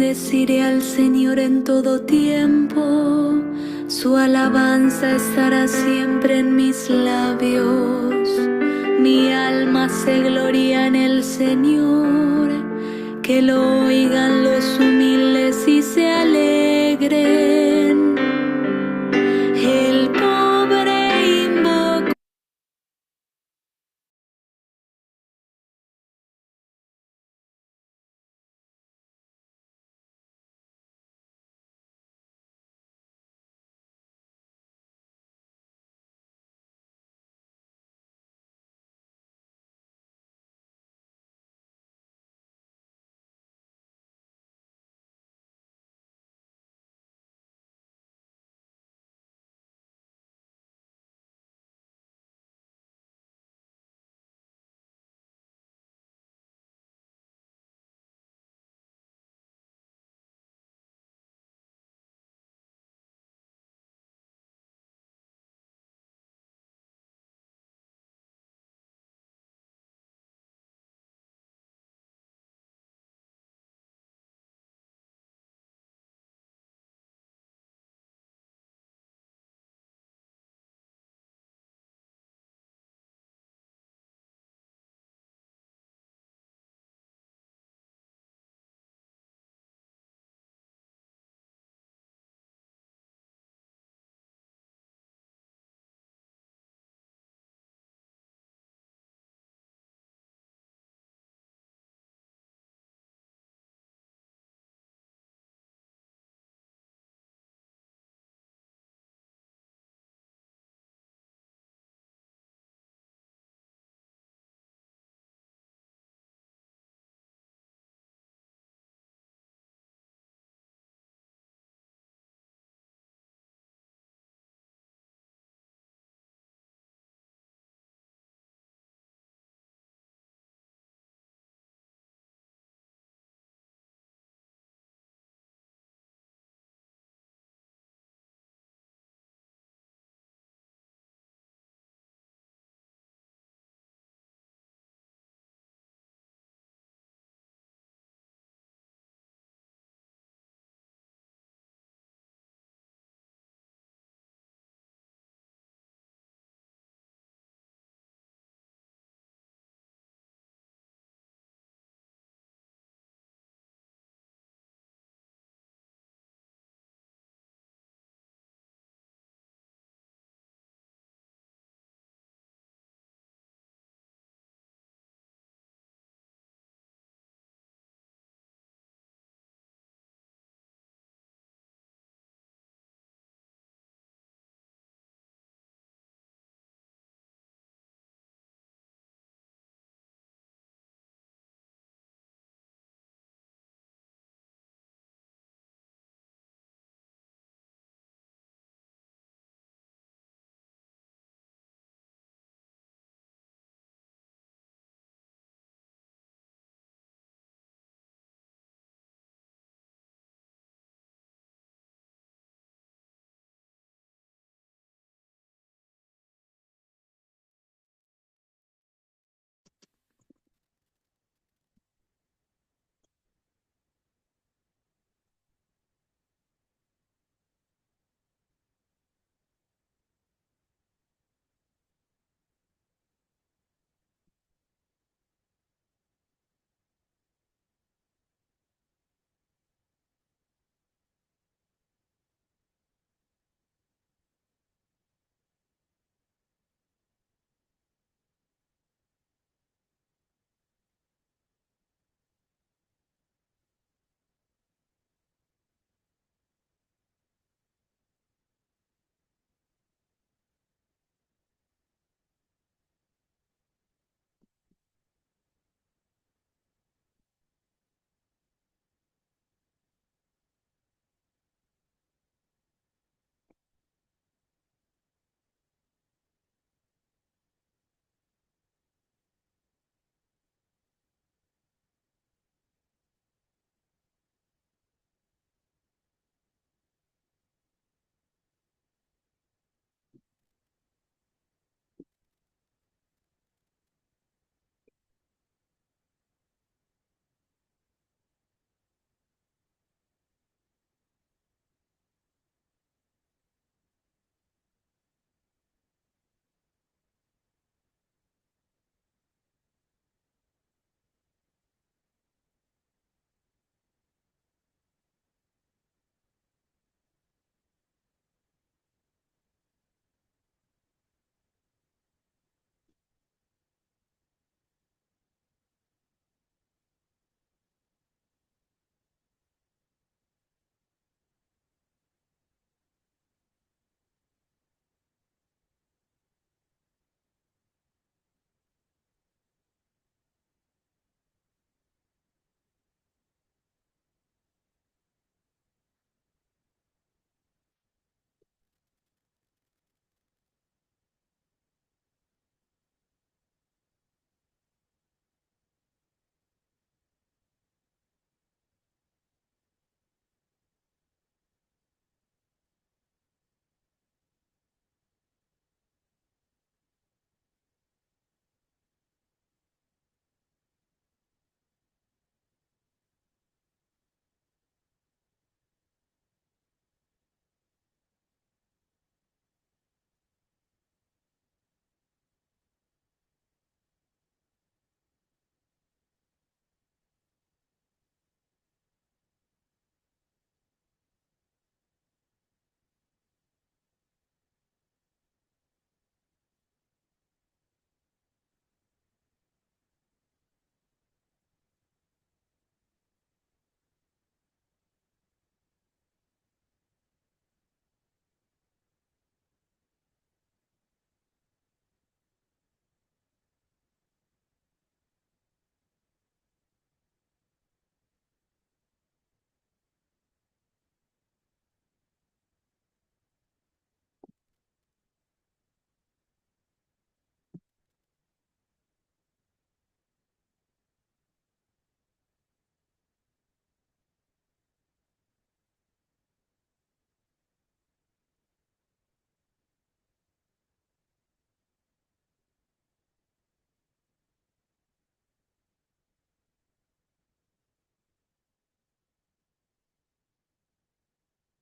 bendeciré al Señor en todo tiempo, su alabanza estará siempre en mis labios. Mi alma se gloria en el Señor, que lo oigan los humildes y se alegren. El pobre invoca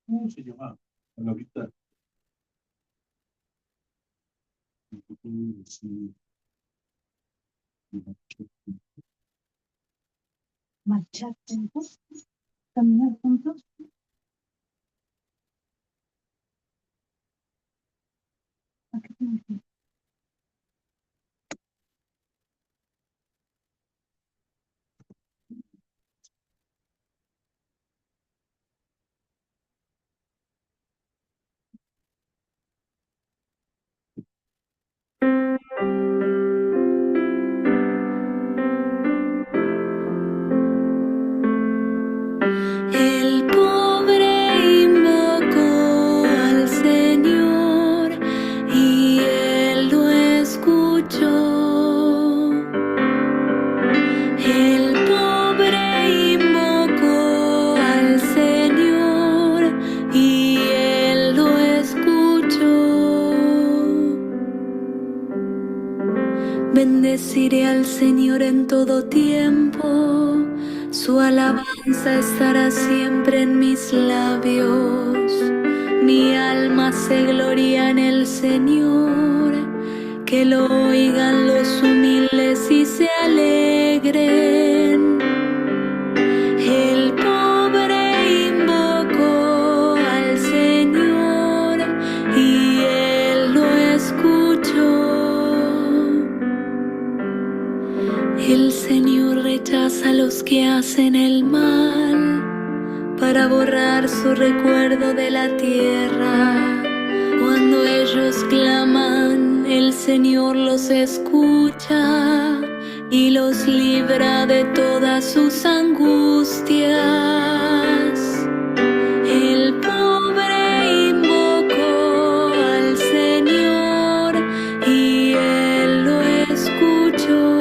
¿Cómo se llama? Ahorita. Marchar juntos, caminar juntos. ¿A qué te refieres? El pobre invocó al Señor y Él lo escuchó. El pobre invocó al Señor y Él lo escuchó. Bendeciré al Señor en todo tiempo, su alabanza estará siempre en mis labios. Mi alma se gloria en el Señor, que lo oigan los humildes y se alegren. El pobre invocó al Señor y Él lo escuchó. El Señor rechaza a los que hacen el mal, para borrar su recuerdo de la tierra. Cuando ellos claman, el Señor los escucha y los libra de todas sus angustias. El pobre invocó al Señor y Él lo escuchó.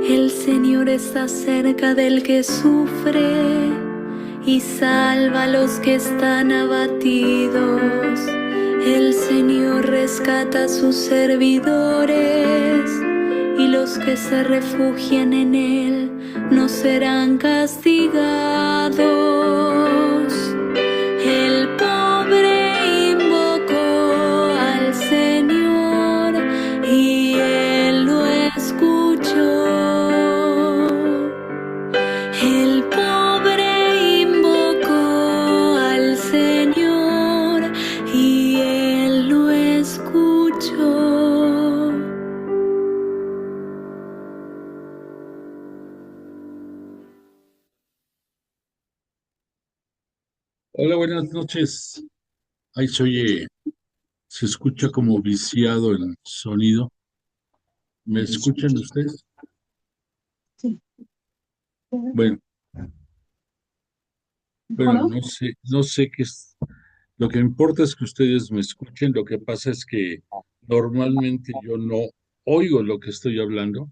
El Señor está cerca del que sufre y salva a los que están abatidos. El Señor rescata a sus servidores y los que se refugian en Él no serán castigados. El pobre invocó al Señor y Él lo escuchó. El pobre invocó al Señor y Él lo escuchó. Hola, buenas noches. Ahí se oye, se escucha como viciado el sonido. ¿Me escuchan ustedes? Sí. Bueno, no sé qué es. Lo que importa es que ustedes me escuchen. Lo que pasa es que normalmente yo no oigo lo que estoy hablando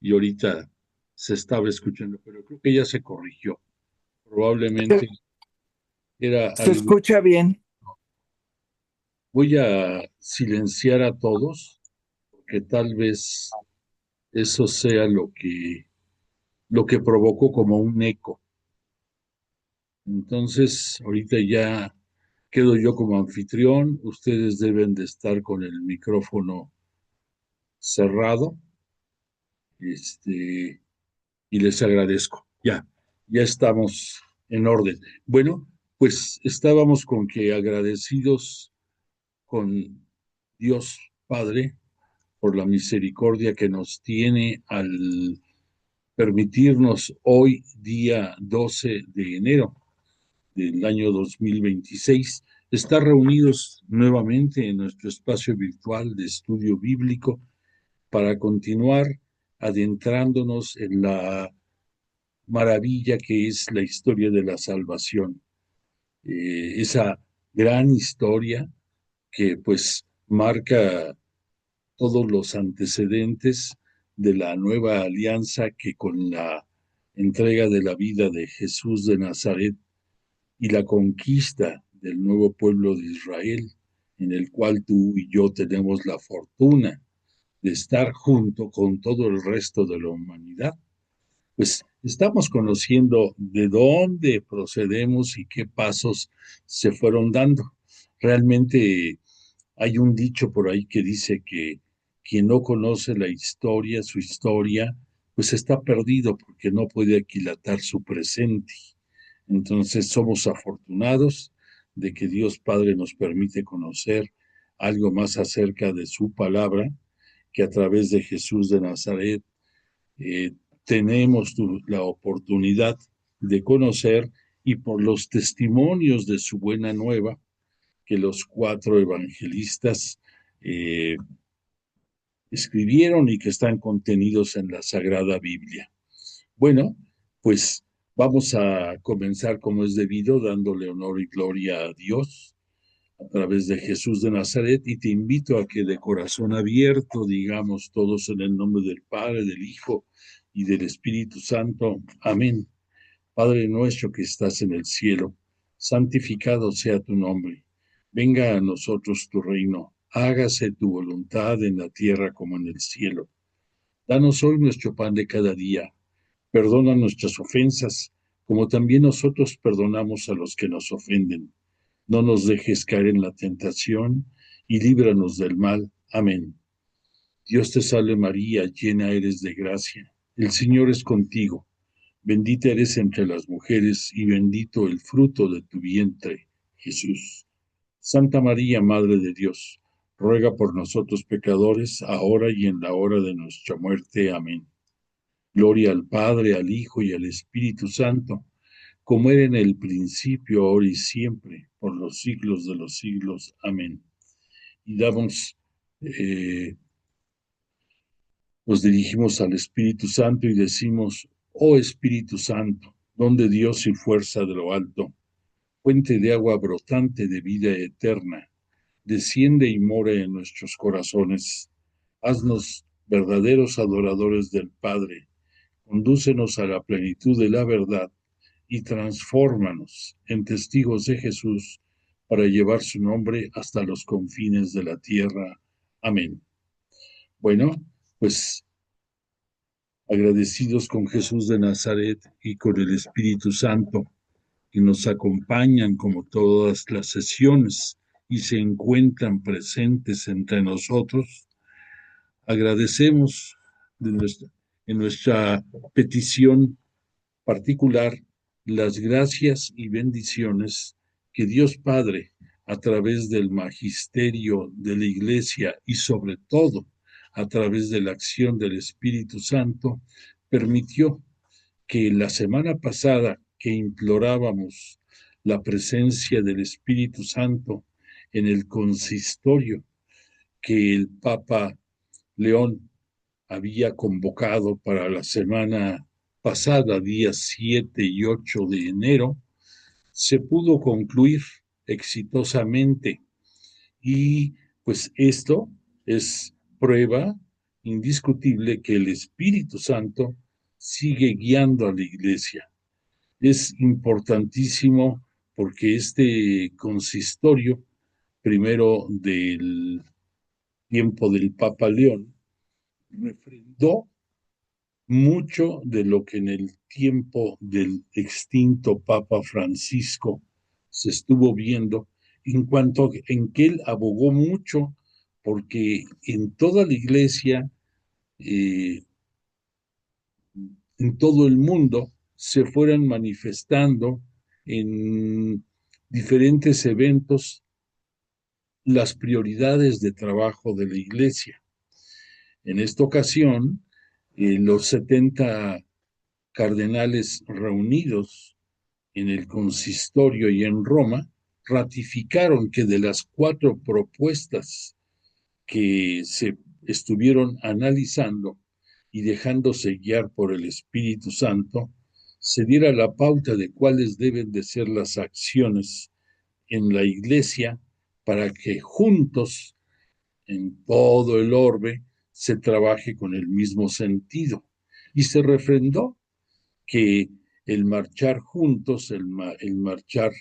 y ahorita se estaba escuchando, pero creo que ya se corrigió. Probablemente era Se algo. escucha bien. Voy a silenciar a todos, porque tal vez eso sea lo que provocó como un eco. Entonces, ahorita ya quedo yo como anfitrión, ustedes deben de estar con el micrófono cerrado, y les agradezco. Ya estamos en orden. Bueno, pues estábamos con que agradecidos con Dios Padre por la misericordia que nos tiene al permitirnos hoy, día 12 de enero del año 2026, estar reunidos nuevamente en nuestro espacio virtual de estudio bíblico para continuar adentrándonos en la maravilla que es la historia de la salvación. Esa gran historia que pues marca todos los antecedentes de la nueva alianza que con la entrega de la vida de Jesús de Nazaret y la conquista del nuevo pueblo de Israel, en el cual tú y yo tenemos la fortuna de estar junto con todo el resto de la humanidad, pues estamos conociendo de dónde procedemos y qué pasos se fueron dando. Realmente hay un dicho por ahí que dice que quien no conoce la historia, su historia, pues está perdido porque no puede aquilatar su presente. Entonces somos afortunados de que Dios Padre nos permite conocer algo más acerca de su palabra, que a través de Jesús de Nazaret eh, tenemos la oportunidad de conocer, y por los testimonios de su buena nueva que los 4 evangelistas eh, escribieron y que están contenidos en la Sagrada Biblia. Bueno, pues vamos a comenzar como es debido, dándole honor y gloria a Dios a través de Jesús de Nazaret, y te invito a que de corazón abierto digamos todos en el nombre del Padre, del Hijo y del Espíritu Santo. Amén. Padre nuestro que estás en el cielo, santificado sea tu nombre. Venga a nosotros tu reino. Hágase tu voluntad en la tierra como en el cielo. Danos hoy nuestro pan de cada día. Perdona nuestras ofensas, como también nosotros perdonamos a los que nos ofenden. No nos dejes caer en la tentación, y líbranos del mal. Amén. Dios te salve María, llena eres de gracia. El Señor es contigo. Bendita eres entre las mujeres, y bendito el fruto de tu vientre, Jesús. Santa María, Madre de Dios, ruega por nosotros pecadores, ahora y en la hora de nuestra muerte. Amén. Gloria al Padre, al Hijo y al Espíritu Santo, como era en el principio, ahora y siempre, por los siglos de los siglos. Amén. Y nos dirigimos al Espíritu Santo y decimos: oh Espíritu Santo, don de Dios y fuerza de lo alto, fuente de agua brotante de vida eterna, desciende y mora en nuestros corazones. Haznos verdaderos adoradores del Padre, condúcenos a la plenitud de la verdad y transfórmanos en testigos de Jesús para llevar su nombre hasta los confines de la tierra. Amén. Bueno, pues agradecidos con Jesús de Nazaret y con el Espíritu Santo, que nos acompañan como todas las sesiones y se encuentran presentes entre nosotros, agradecemos en nuestra petición particular las gracias y bendiciones que Dios Padre, a través del magisterio de la Iglesia y sobre todo a través de la acción del Espíritu Santo, permitió que la semana pasada que implorábamos la presencia del Espíritu Santo en el consistorio que el Papa León había convocado para la semana pasada, días 7 y 8 de enero, se pudo concluir exitosamente. Y pues esto es prueba indiscutible que el Espíritu Santo sigue guiando a la Iglesia. Es importantísimo porque este consistorio, primero del tiempo del Papa León, refrendó mucho de lo que en el tiempo del extinto Papa Francisco se estuvo viendo, en cuanto en que él abogó mucho porque en toda la Iglesia, eh, en todo el mundo, se fueran manifestando en diferentes eventos las prioridades de trabajo de la Iglesia. En esta ocasión, los 70 cardenales reunidos en el consistorio y en Roma ratificaron que de las 4 propuestas que se estuvieron analizando y dejándose guiar por el Espíritu Santo, se diera la pauta de cuáles deben de ser las acciones en la Iglesia para que juntos, en todo el orbe, se trabaje con el mismo sentido. Y se refrendó que el marchar juntos, el marchar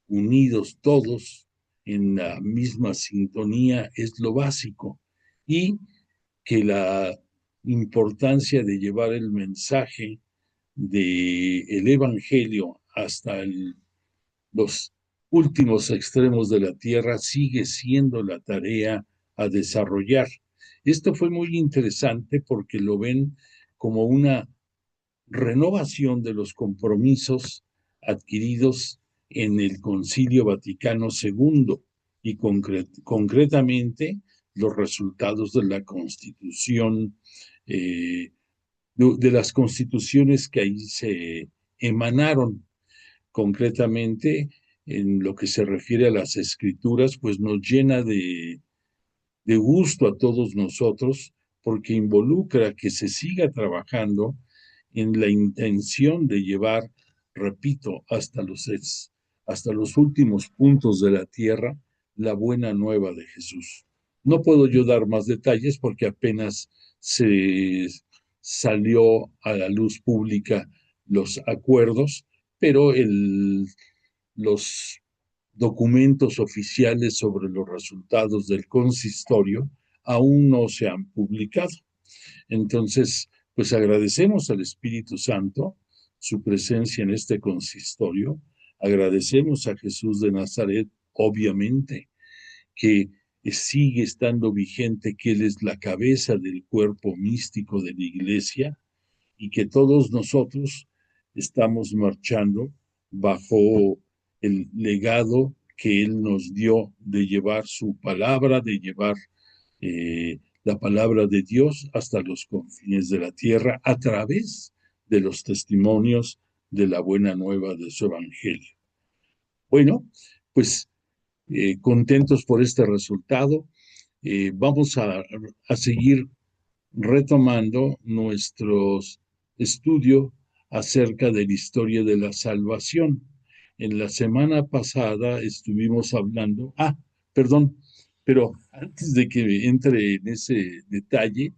unidos todos en la misma sintonía es lo básico, y que la importancia de llevar el mensaje del Evangelio hasta los últimos extremos de la tierra sigue siendo la tarea a desarrollar. Esto fue muy interesante porque lo ven como una renovación de los compromisos adquiridos en el Concilio Vaticano II y concretamente los resultados de la Constitución, de las constituciones que ahí se emanaron. Concretamente, en lo que se refiere a las escrituras, pues nos llena de gusto a todos nosotros porque involucra que se siga trabajando en la intención de llevar, repito, hasta los últimos puntos de la tierra, la buena nueva de Jesús. No puedo yo dar más detalles porque apenas se salió a la luz pública los acuerdos, pero los documentos oficiales sobre los resultados del consistorio aún no se han publicado. Entonces, pues agradecemos al Espíritu Santo su presencia en este consistorio, agradecemos a Jesús de Nazaret, obviamente, que sigue estando vigente, que Él es la cabeza del cuerpo místico de la Iglesia y que todos nosotros estamos marchando bajo el legado que Él nos dio de llevar su palabra, de llevar la palabra de Dios hasta los confines de la tierra a través de los testimonios de la buena nueva de su evangelio. Bueno, pues contentos por este resultado, vamos a seguir retomando nuestro estudio acerca de la historia de la salvación. En la semana pasada estuvimos hablando, perdón, pero antes de que entre en ese detalle,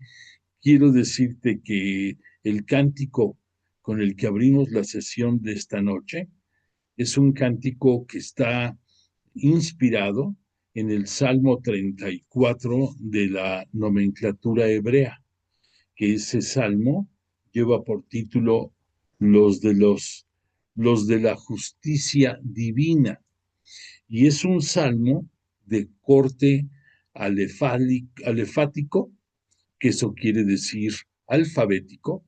quiero decirte que el cántico con el que abrimos la sesión de esta noche es un cántico que está inspirado en el Salmo 34 de la nomenclatura hebrea, que ese salmo lleva por título los de la justicia divina, y es un salmo de corte alefático, que eso quiere decir alfabético,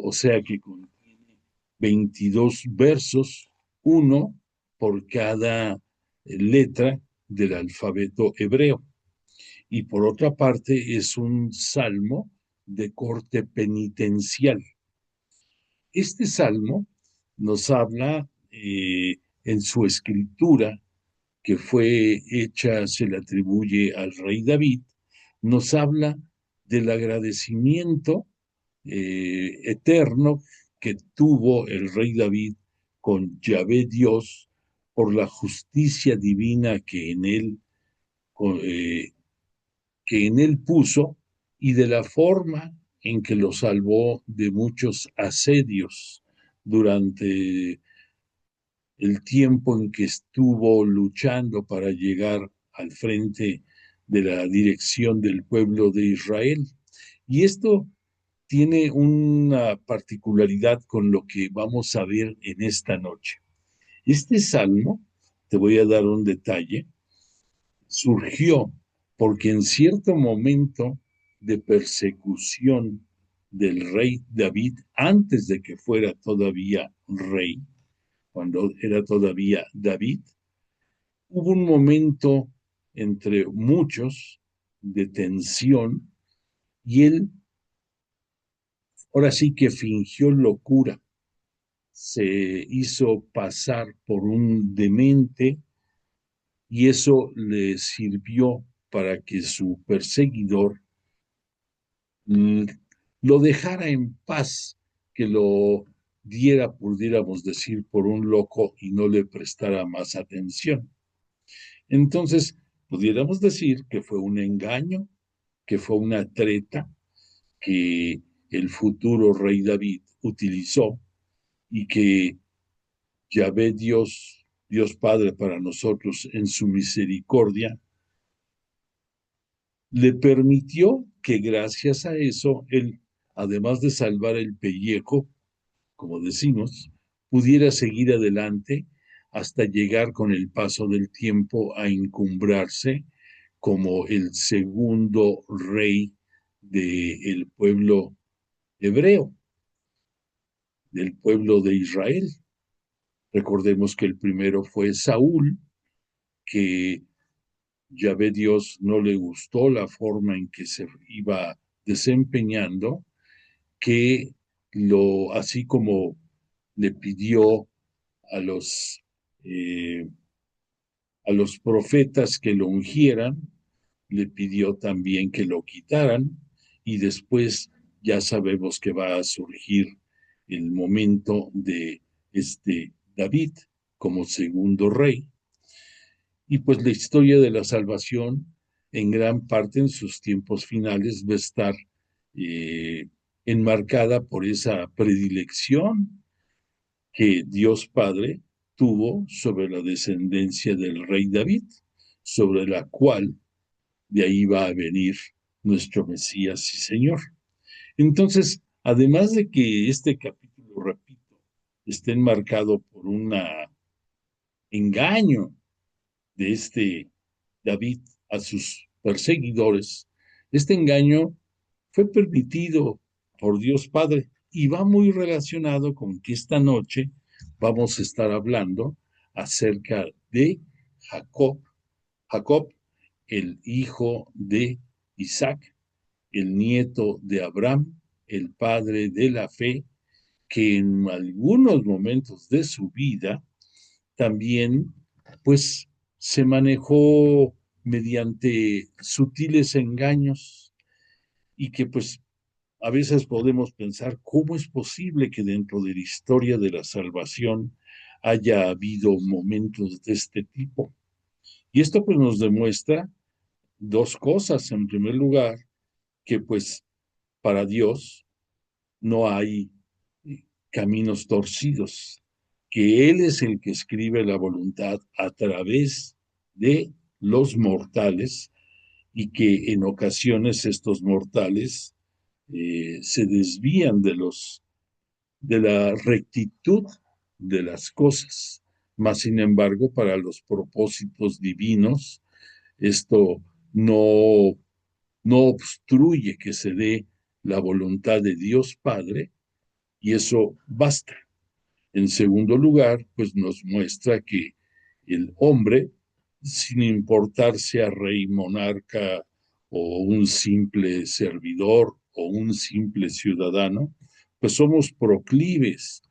o sea que contiene 22 versos, uno por cada letra del alfabeto hebreo. Y por otra parte es un salmo de corte penitencial. Este salmo nos habla en su escritura, que fue hecha, se le atribuye al rey David, nos habla del agradecimiento eterno que tuvo el rey David con Yahvé Dios por la justicia divina que en él puso y de la forma en que lo salvó de muchos asedios durante el tiempo en que estuvo luchando para llegar al frente de la dirección del pueblo de Israel. Y esto tiene una particularidad con lo que vamos a ver en esta noche. Este salmo, te voy a dar un detalle, surgió porque en cierto momento de persecución del rey David, antes de que fuera todavía rey, cuando era todavía David, hubo un momento entre muchos de tensión y él ahora sí que fingió locura, se hizo pasar por un demente y eso le sirvió para que su perseguidor lo dejara en paz, que lo diera, pudiéramos decir, por un loco y no le prestara más atención. Entonces, pudiéramos decir que fue un engaño, que fue una treta que el futuro rey David utilizó y que Yahvé Dios, Dios Padre para nosotros en su misericordia, le permitió que gracias a eso, él, además de salvar el pellejo como decimos, pudiera seguir adelante hasta llegar con el paso del tiempo a encumbrarse como el segundo rey del pueblo hebreo, del pueblo de Israel. Recordemos que el primero fue Saúl, que Yahvé Dios no le gustó la forma en que se iba desempeñando, que así como le pidió a eh, a los profetas que lo ungieran, le pidió también que lo quitaran, y después ya sabemos que va a surgir el momento de David como segundo rey. Y pues la historia de la salvación, en gran parte en sus tiempos finales, va a estar enmarcada por esa predilección que Dios Padre tuvo sobre la descendencia del rey David, sobre la cual de ahí va a venir nuestro Mesías y Señor. Entonces, además de que este capítulo, repito, está enmarcado por un engaño de David a sus perseguidores, este engaño fue permitido por Dios Padre y va muy relacionado con que esta noche vamos a estar hablando acerca de Jacob, el hijo de Isaac, el nieto de Abraham, el padre de la fe, que en algunos momentos de su vida también, pues, se manejó mediante sutiles engaños, y que pues a veces podemos pensar cómo es posible que dentro de la historia de la salvación haya habido momentos de este tipo. Y esto pues nos demuestra dos cosas. En primer lugar, que pues para Dios no hay caminos torcidos, que Él es el que escribe la voluntad a través de los mortales, y que en ocasiones estos mortales se desvían de la rectitud de las cosas. Mas, sin embargo, para los propósitos divinos, esto no, no obstruye que se dé la voluntad de Dios Padre, y eso basta. En segundo lugar, pues nos muestra que el hombre, sin importar sea rey, monarca, o un simple servidor, o un simple ciudadano, pues somos proclives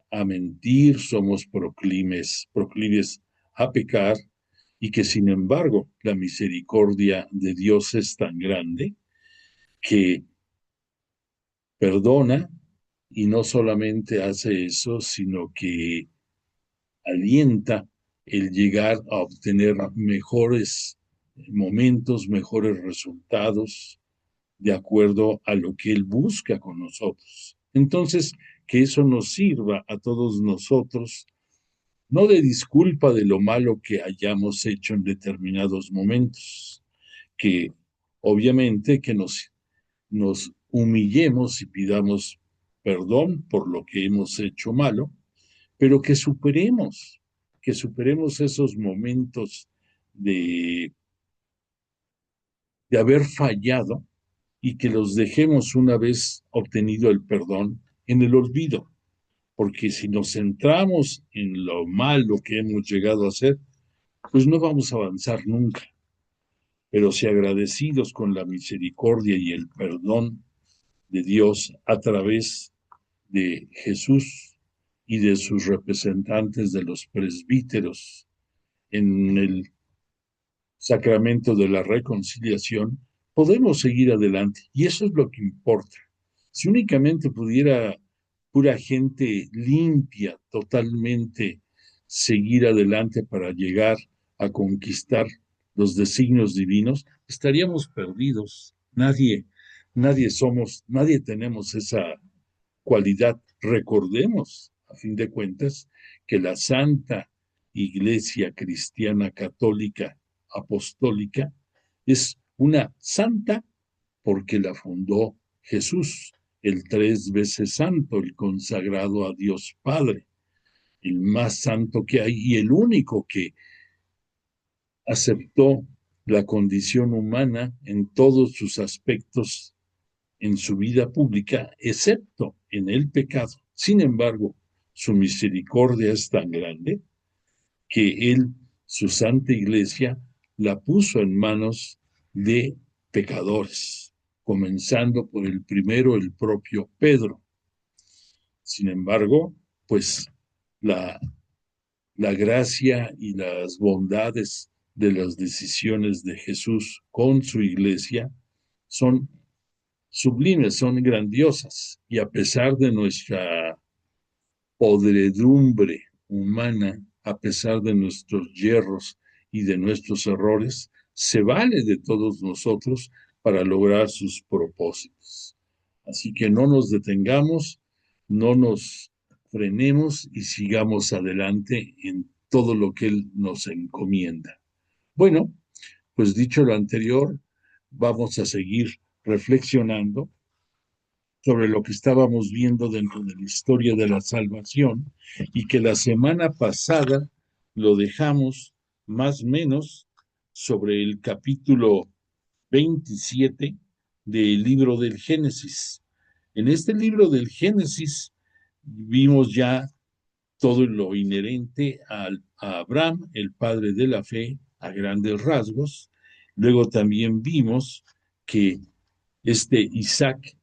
a mentir, somos proclives a pecar, y que sin embargo la misericordia de Dios es tan grande que perdona, y no solamente hace eso, sino que alienta el llegar a obtener mejores momentos, mejores resultados, de acuerdo a lo que Él busca con nosotros. Entonces, que eso nos sirva a todos nosotros, no de disculpa de lo malo que hayamos hecho en determinados momentos, que obviamente que nos humillemos y pidamos perdón por lo que hemos hecho malo, pero que superemos esos momentos de, de haber fallado, y que los dejemos, una vez obtenido el perdón, en el olvido. Porque si nos centramos en lo malo que hemos llegado a hacer, pues no vamos a avanzar nunca. Pero si agradecidos con la misericordia y el perdón de Dios a través de Jesús y de sus representantes, de los presbíteros, en el sacramento de la reconciliación, podemos seguir adelante. Y eso es lo que importa. Si únicamente pudiera pura gente limpia totalmente seguir adelante para llegar a conquistar los designios divinos, estaríamos perdidos. Nadie tenemos esa cualidad. Recordemos, a fin de cuentas, que la Santa Iglesia Cristiana Católica Apostólica es una santa porque la fundó Jesús, el 3 veces santo, el consagrado a Dios Padre, el más santo que hay y el único que aceptó la condición humana en todos sus aspectos en su vida pública, excepto en el pecado. Sin embargo, su misericordia es tan grande que él, su santa iglesia, la puso en manos de pecadores, comenzando por el primero, el propio Pedro. Sin embargo, pues la, la gracia y las bondades de las decisiones de Jesús con su iglesia son sublimes, son grandiosas, y a pesar de nuestra podredumbre humana, a pesar de nuestros yerros y de nuestros errores, se vale de todos nosotros para lograr sus propósitos. Así que no nos detengamos, no nos frenemos y sigamos adelante en todo lo que Él nos encomienda. Bueno, pues dicho lo anterior, vamos a seguir reflexionando sobre lo que estábamos viendo dentro de la historia de la salvación y que la semana pasada lo dejamos más o menos sobre el capítulo 27 del libro del Génesis. En este libro del Génesis vimos ya todo lo inherente a Abraham, el padre de la fe, a grandes rasgos. Luego también vimos que Isaac,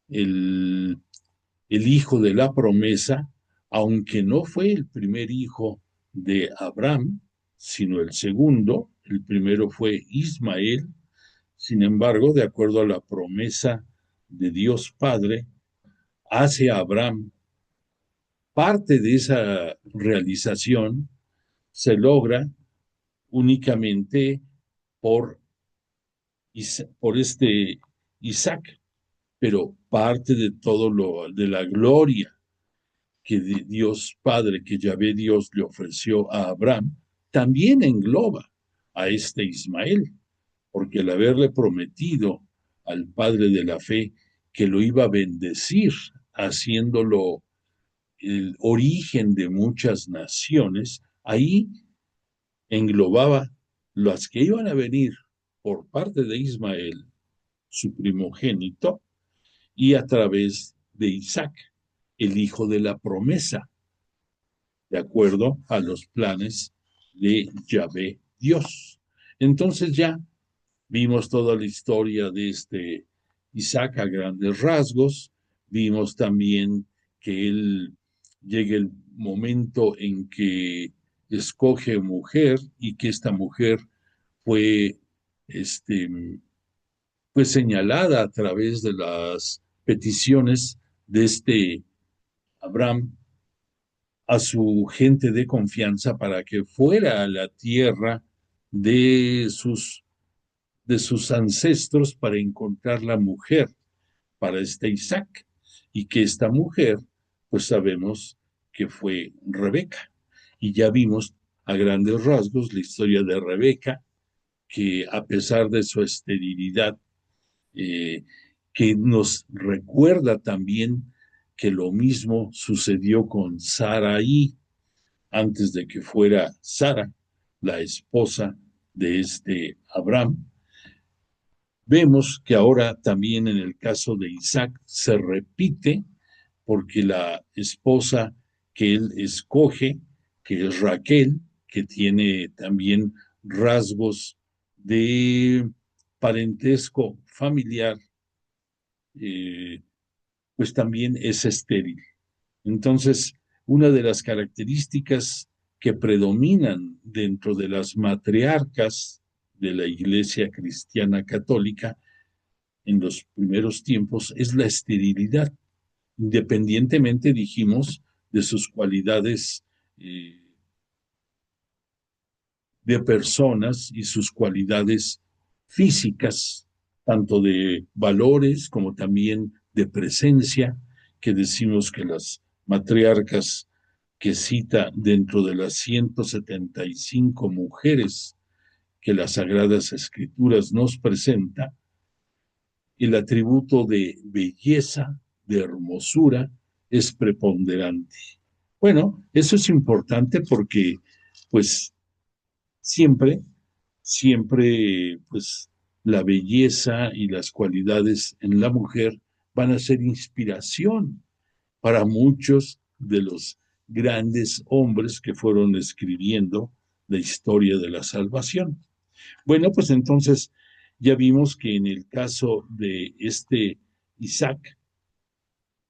el, el hijo de la promesa, aunque no fue el primer hijo de Abraham, sino el segundo, el primero fue Ismael. Sin embargo, de acuerdo a la promesa de Dios Padre, hace a Abraham parte de esa realización se logra únicamente por, por Isaac, pero parte de todo lo de la gloria que Dios Padre, que Yahvé Dios le ofreció a Abraham, también engloba a Ismael, porque al haberle prometido al Padre de la fe que lo iba a bendecir, haciéndolo el origen de muchas naciones, ahí englobaba las que iban a venir por parte de Ismael, su primogénito, y a través de Isaac, el hijo de la promesa, de acuerdo a los planes de Yahvé Dios. Entonces ya vimos toda la historia de Isaac a grandes rasgos, vimos también que él llega el momento en que escoge mujer y que esta mujer fue pues señalada a través de las peticiones de Abraham a su gente de confianza para que fuera a la tierra de sus ancestros para encontrar la mujer para Isaac, y que esta mujer, pues sabemos que fue Rebeca. Y ya vimos a grandes rasgos la historia de Rebeca, que a pesar de su esterilidad, que nos recuerda también que lo mismo sucedió con Saraí antes de que fuera Sara, la esposa de Abraham. Vemos que ahora también en el caso de Isaac se repite porque la esposa que él escoge, que es Raquel, que tiene también rasgos de parentesco familiar, pues también es estéril. Entonces, una de las características que predominan dentro de las matriarcas de la Iglesia Cristiana Católica en los primeros tiempos es la esterilidad, independientemente, dijimos, de sus cualidades de personas y sus cualidades físicas, tanto de valores como también de presencia, que decimos que las matriarcas que cita dentro de las 175 mujeres que las Sagradas Escrituras nos presenta, el atributo de belleza, de hermosura es preponderante. Bueno, eso es importante porque, pues, siempre, pues, la belleza y las cualidades en la mujer van a ser inspiración para muchos de los grandes hombres que fueron escribiendo la historia de la salvación. Bueno, pues entonces ya vimos que en el caso de este Isaac,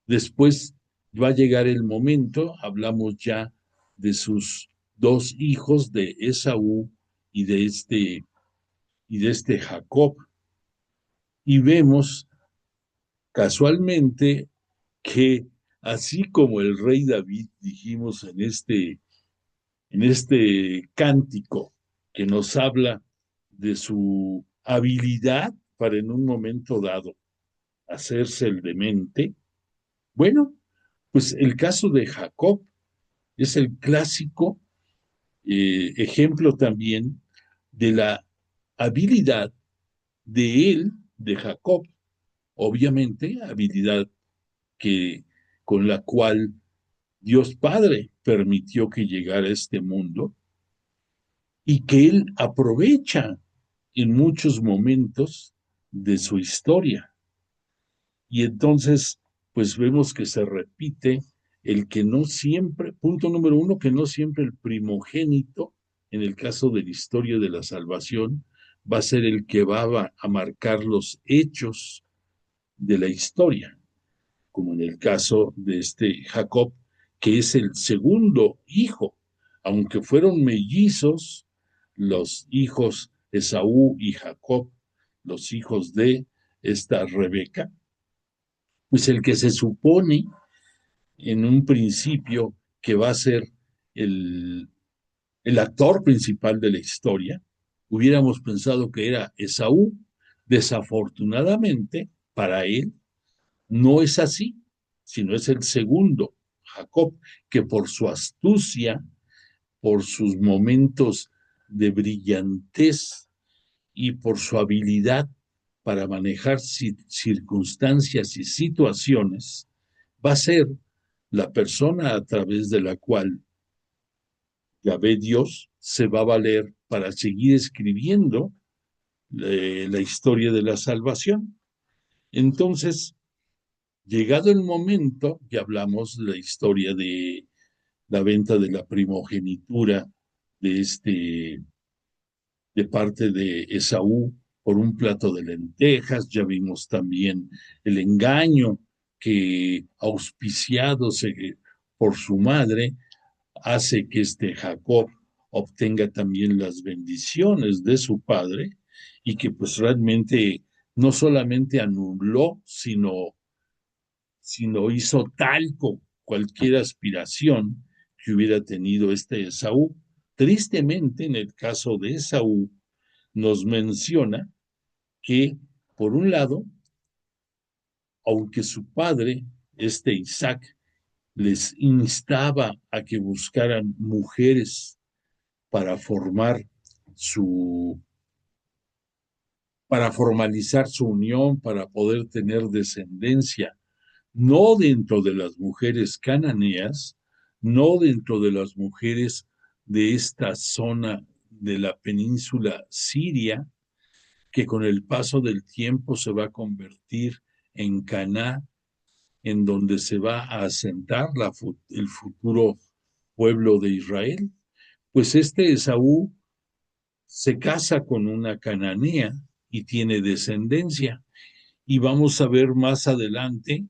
después va a llegar el momento, hablamos ya de sus dos hijos, de Esaú y de este Jacob, y vemos casualmente que así como el rey David, dijimos en este cántico que nos habla de su habilidad para en un momento dado hacerse el demente, bueno, pues el caso de Jacob es el clásico ejemplo también de la habilidad de él, de Jacob, obviamente habilidad que con la cual Dios Padre permitió que llegara a este mundo y que él aprovecha en muchos momentos de su historia. Y entonces, pues vemos que se repite el que no siempre, punto número uno, que no siempre el primogénito, en el caso de la historia de la salvación, va a ser el que va a marcar los hechos de la historia, como en el caso de este Jacob, que es el segundo hijo, aunque fueron mellizos, los hijos Esaú y Jacob, los hijos de esta Rebeca, pues el que se supone en un principio que va a ser el, el actor principal de la historia, hubiéramos pensado que era Esaú. Desafortunadamente, para él, no es así, sino es el segundo, Jacob, que por su astucia, por sus momentos de brillantez y por su habilidad para manejar circunstancias y situaciones, va a ser la persona a través de la cual Yahvé Dios se va a valer para seguir escribiendo la historia de la salvación. Entonces, llegado el momento, ya hablamos de la historia de la venta de la primogenitura de parte de Esaú por un plato de lentejas, ya vimos también el engaño que auspiciado por su madre hace que este Jacob obtenga también las bendiciones de su padre y que pues realmente no solamente anuló, sino hizo talco cualquier aspiración que hubiera tenido este Esaú. Tristemente, en el caso de Esaú, nos menciona que, por un lado, aunque su padre, este Isaac, les instaba a que buscaran mujeres para para formalizar su unión, para poder tener descendencia, no dentro de las mujeres cananeas, no dentro de las mujeres de esta zona de la península siria, que con el paso del tiempo se va a convertir en Caná, en donde se va a asentar el futuro pueblo de Israel. Pues este Esaú se casa con una cananea y tiene descendencia. Y vamos a ver más adelante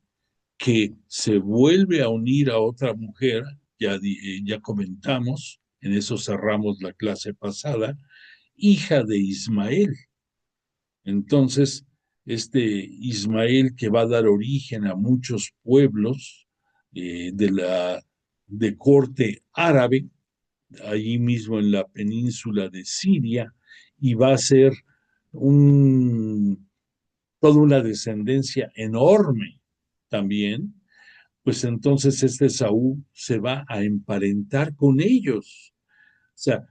que se vuelve a unir a otra mujer, ya comentamos, en eso cerramos la clase pasada, hija de Ismael. Entonces, este Ismael que va a dar origen a muchos pueblos de corte árabe, allí mismo en la península de Siria, y va a ser toda una descendencia enorme también, pues entonces este Saúl se va a emparentar con ellos. O sea,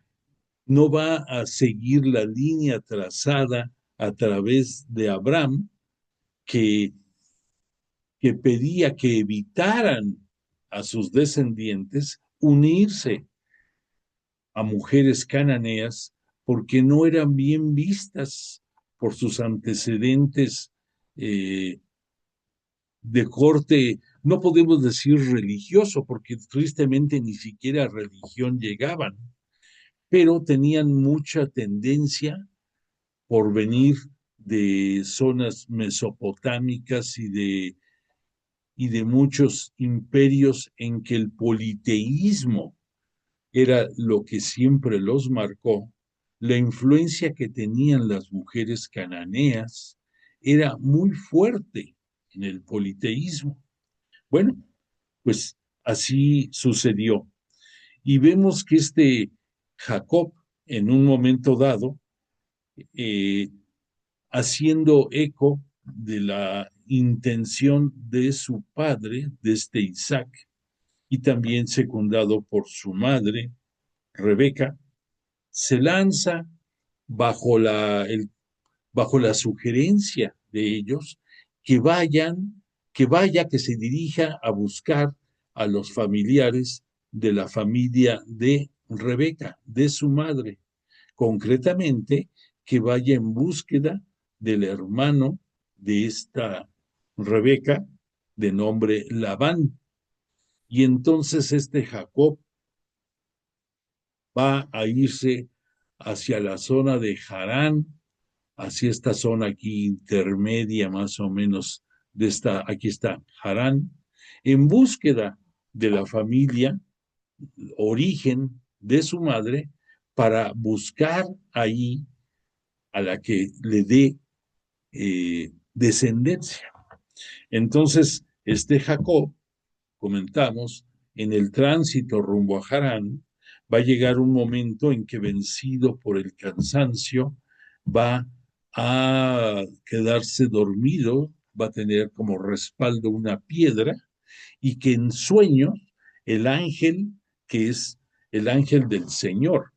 no va a seguir la línea trazada a través de Abraham, que que pedía que evitaran a sus descendientes unirse a mujeres cananeas porque no eran bien vistas por sus antecedentes de corte, no podemos decir religioso, porque tristemente ni siquiera a religión llegaban, pero tenían mucha tendencia por venir de zonas mesopotámicas y de muchos imperios en que el politeísmo era lo que siempre los marcó. La influencia que tenían las mujeres cananeas era muy fuerte en el politeísmo. Bueno, pues así sucedió. Y vemos que este Jacob, en un momento dado, haciendo eco de la intención de su padre, de este Isaac, y también secundado por su madre, Rebeca, se lanza bajo bajo la sugerencia de ellos que que se dirija a buscar a los familiares de la familia de Rebeca, de su madre, concretamente que vaya en búsqueda del hermano de esta Rebeca, de nombre Labán. Y entonces este Jacob va a irse hacia la zona de Harán, hacia esta zona aquí intermedia más o menos de aquí está Harán, en búsqueda de la familia, origen de su madre, para buscar ahí a la que le dé descendencia. Entonces, este Jacob, comentamos, en el tránsito rumbo a Harán, va a llegar un momento en que, vencido por el cansancio, va a quedarse dormido, va a tener como respaldo una piedra, y que en sueños el ángel, que es el ángel del Señor,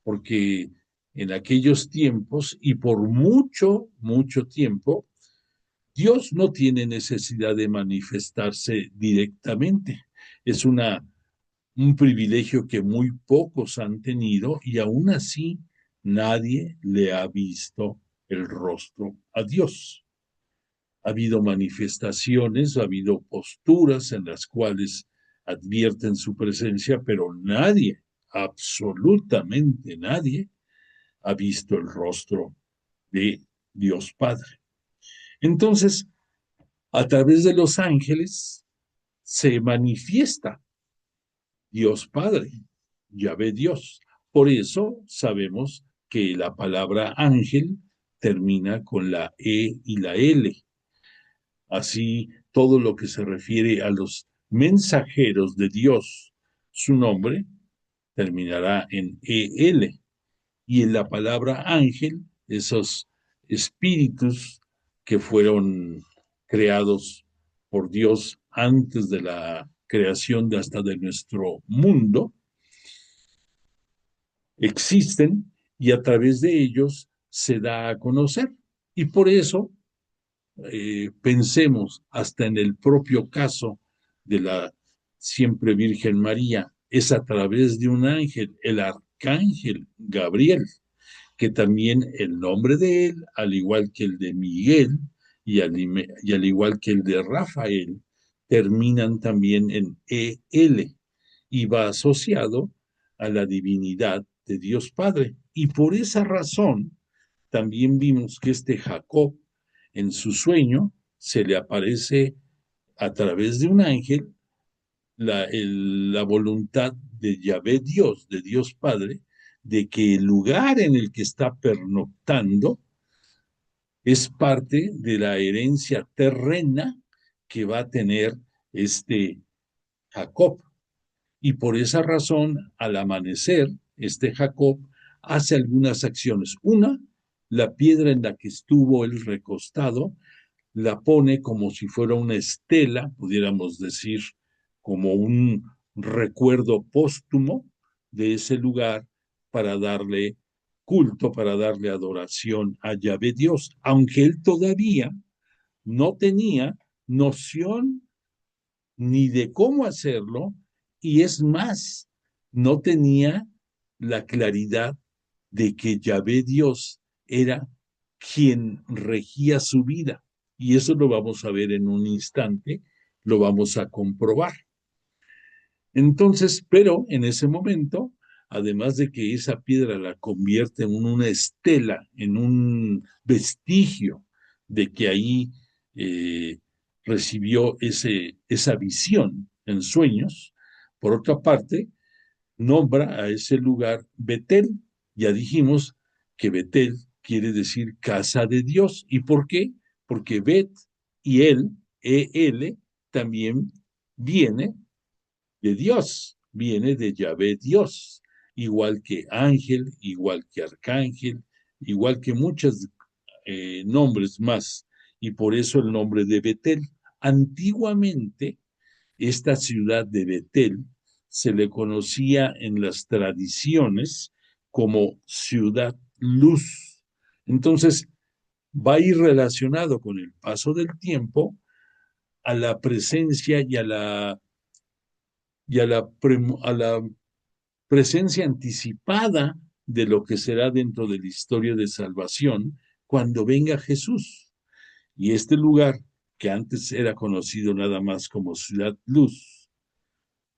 porque en aquellos tiempos y por mucho, mucho tiempo, Dios no tiene necesidad de manifestarse directamente. Es un privilegio que muy pocos han tenido y aún así nadie le ha visto el rostro a Dios. Ha habido manifestaciones, ha habido posturas en las cuales advierten su presencia, pero nadie, absolutamente nadie, ha visto el rostro de Dios Padre. Entonces, a través de los ángeles se manifiesta Dios Padre, Yahvé Dios. Por eso sabemos que la palabra ángel termina con la E y la L. Así, todo lo que se refiere a los mensajeros de Dios, su nombre terminará en EL. Y en la palabra ángel, esos espíritus que fueron creados por Dios antes de la creación hasta de nuestro mundo, existen y a través de ellos se da a conocer. Y por eso pensemos hasta en el propio caso de la siempre Virgen María, es a través de un ángel, el arcángel Gabriel, que también el nombre de él, al igual que el de Miguel y al igual que el de Rafael, terminan también en EL y va asociado a la divinidad de Dios Padre. Y por esa razón también vimos que este Jacob, en su sueño, se le aparece a través de un ángel la voluntad de Yahvé Dios, de Dios Padre, de que el lugar en el que está pernoctando es parte de la herencia terrena que va a tener este Jacob. Y por esa razón, al amanecer, este Jacob hace algunas acciones. Una, la piedra en la que estuvo él recostado, la pone como si fuera una estela, pudiéramos decir, como un recuerdo póstumo de ese lugar para darle culto, para darle adoración a Yahvé Dios, aunque él todavía no tenía noción ni de cómo hacerlo, y es más, no tenía la claridad de que Yahvé Dios era quien regía su vida. Y eso lo vamos a ver en un instante, lo vamos a comprobar. Entonces, pero en ese momento, además de que esa piedra la convierte en una estela, en un vestigio de que ahí recibió esa visión en sueños, por otra parte, nombra a ese lugar Betel. Ya dijimos que Betel quiere decir casa de Dios. ¿Y por qué? Porque Bet y el, también viene de Dios, viene de Yahvé Dios, igual que ángel, igual que arcángel, igual que muchos nombres más, y por eso el nombre de Betel. Antiguamente, esta ciudad de Betel se le conocía en las tradiciones como ciudad luz. Entonces, va a ir relacionado con el paso del tiempo a la presencia y a la presencia anticipada de lo que será dentro de la historia de salvación cuando venga Jesús. Y este lugar, que antes era conocido nada más como Ciudad Luz,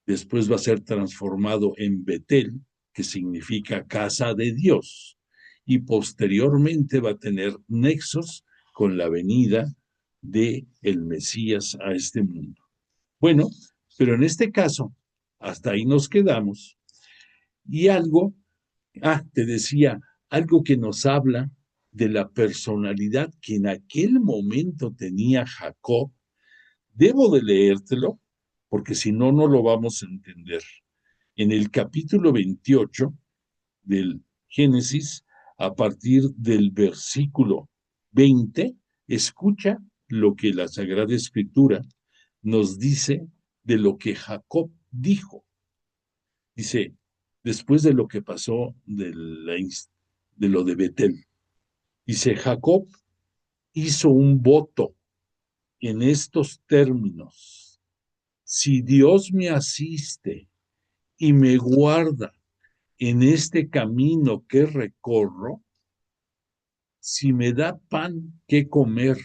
después va a ser transformado en Betel, que significa casa de Dios, y posteriormente va a tener nexos con la venida de el Mesías a este mundo. Bueno, pero en este caso, hasta ahí nos quedamos. Y algo, te decía, algo que nos habla de la personalidad que en aquel momento tenía Jacob. Debo de leértelo, porque si no, no lo vamos a entender. En el capítulo 28 del Génesis, a partir del versículo 20, escucha lo que la Sagrada Escritura nos dice de lo que Jacob dijo. Dice, después de lo que pasó de lo de Betel, dice, Jacob hizo un voto en estos términos: si Dios me asiste y me guarda en este camino que recorro, si me da pan que comer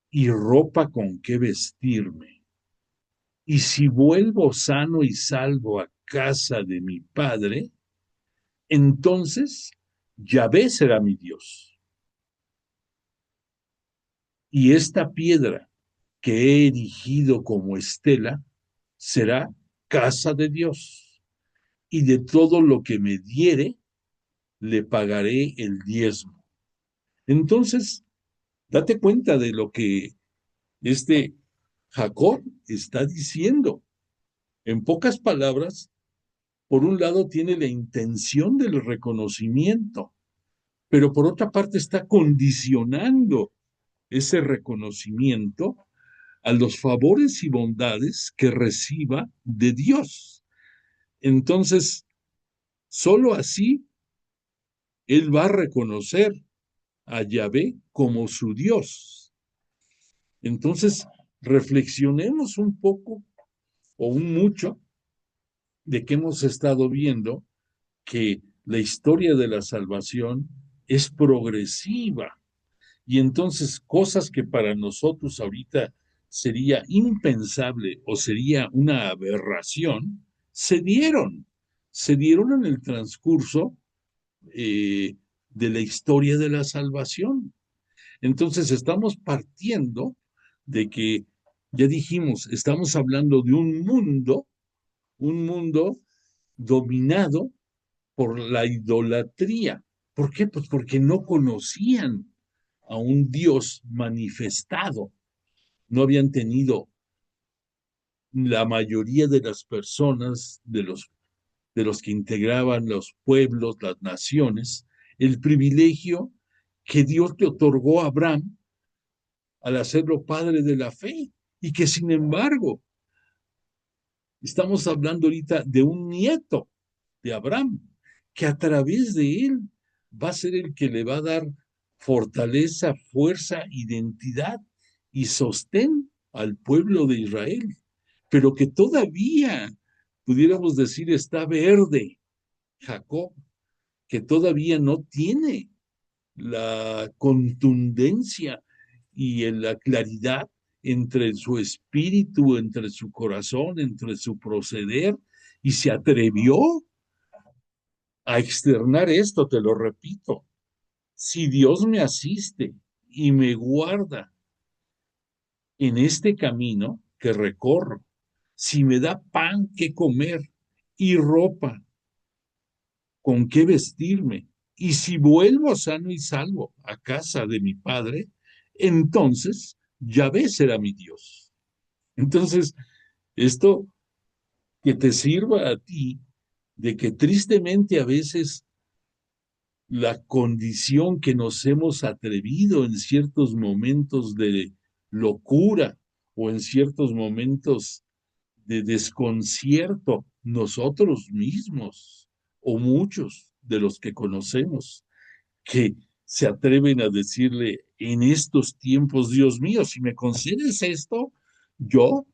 y ropa con que vestirme, y si vuelvo sano y salvo a casa de mi padre, entonces Yahvé será mi Dios. Y esta piedra que he erigido como estela será casa de Dios. Y de todo lo que me diere, le pagaré el diezmo. Entonces, date cuenta de lo que este Jacob está diciendo. En pocas palabras, por un lado tiene la intención del reconocimiento, pero por otra parte está condicionando ese reconocimiento a los favores y bondades que reciba de Dios. Entonces, solo así él va a reconocer a Yahvé como su Dios. Entonces, reflexionemos un poco o un mucho de que hemos estado viendo que la historia de la salvación es progresiva. Y entonces cosas que para nosotros ahorita sería impensable o sería una aberración, se dieron en el transcurso de la historia de la salvación. Entonces estamos partiendo de que, ya dijimos, estamos hablando de un mundo dominado por la idolatría. ¿Por qué? Pues porque no conocían a un Dios manifestado. No habían tenido la mayoría de las personas, de los que integraban los pueblos, las naciones, el privilegio que Dios le otorgó a Abraham al hacerlo padre de la fe, y que sin embargo estamos hablando ahorita de un nieto de Abraham, que a través de él va a ser el que le va a dar fortaleza, fuerza, identidad y sostén al pueblo de Israel, pero que todavía, pudiéramos decir, está verde, Jacob, que todavía no tiene la contundencia y en la claridad entre su espíritu, entre su corazón, entre su proceder, y se atrevió a externar esto, te lo repito. Si Dios me asiste y me guarda en este camino que recorro, si me da pan que comer y ropa con qué vestirme, y si vuelvo sano y salvo a casa de mi padre, entonces Yahvé será mi Dios. Entonces, esto que te sirva a ti de que tristemente a veces la condición que nos hemos atrevido en ciertos momentos de locura o en ciertos momentos de desconcierto, nosotros mismos o muchos de los que conocemos, que se atreven a decirle en estos tiempos, Dios mío, si me concedes esto, yo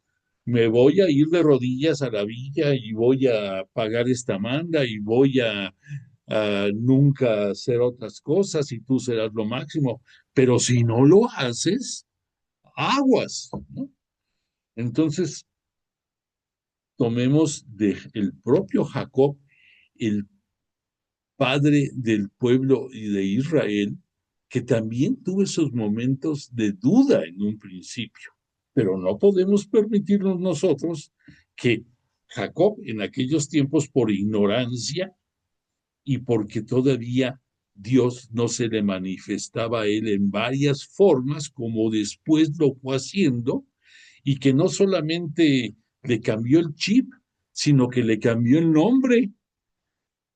me voy a ir de rodillas a la villa y voy a pagar esta manda y voy a nunca hacer otras cosas y tú serás lo máximo. Pero si no lo haces, aguas, ¿no? Entonces, tomemos del propio Jacob, el padre del pueblo y de Israel, que también tuvo esos momentos de duda en un principio. Pero no podemos permitirnos nosotros que Jacob en aquellos tiempos, por ignorancia y porque todavía Dios no se le manifestaba a él en varias formas, como después lo fue haciendo, y que no solamente le cambió el chip, sino que le cambió el nombre.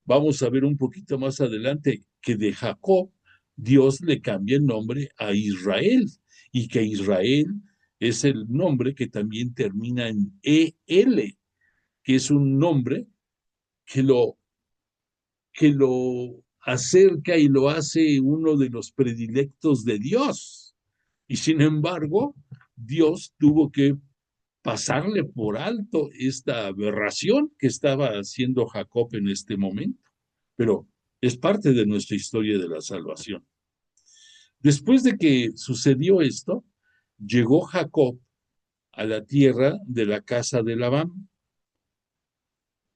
Vamos a ver un poquito más adelante que de Jacob Dios le cambia el nombre a Israel y que Israel es el nombre que también termina en EL, que es un nombre que lo acerca y lo hace uno de los predilectos de Dios. Y sin embargo, Dios tuvo que pasarle por alto esta aberración que estaba haciendo Jacob en este momento. Pero es parte de nuestra historia de la salvación. Después de que sucedió esto, llegó Jacob a la tierra de la casa de Labán,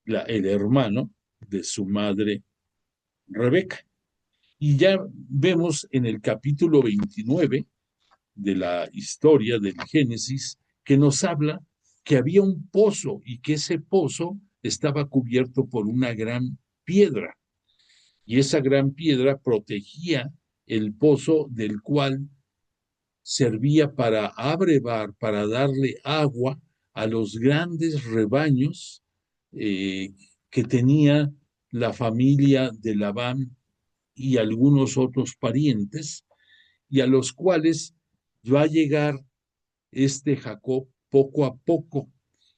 el hermano de su madre Rebeca. Y ya vemos en el capítulo 29 de la historia del Génesis que nos habla que había un pozo y que ese pozo estaba cubierto por una gran piedra. Y esa gran piedra protegía el pozo del cual servía para abrevar, para darle agua a los grandes rebaños que tenía la familia de Labán y algunos otros parientes, y a los cuales va a llegar este Jacob poco a poco,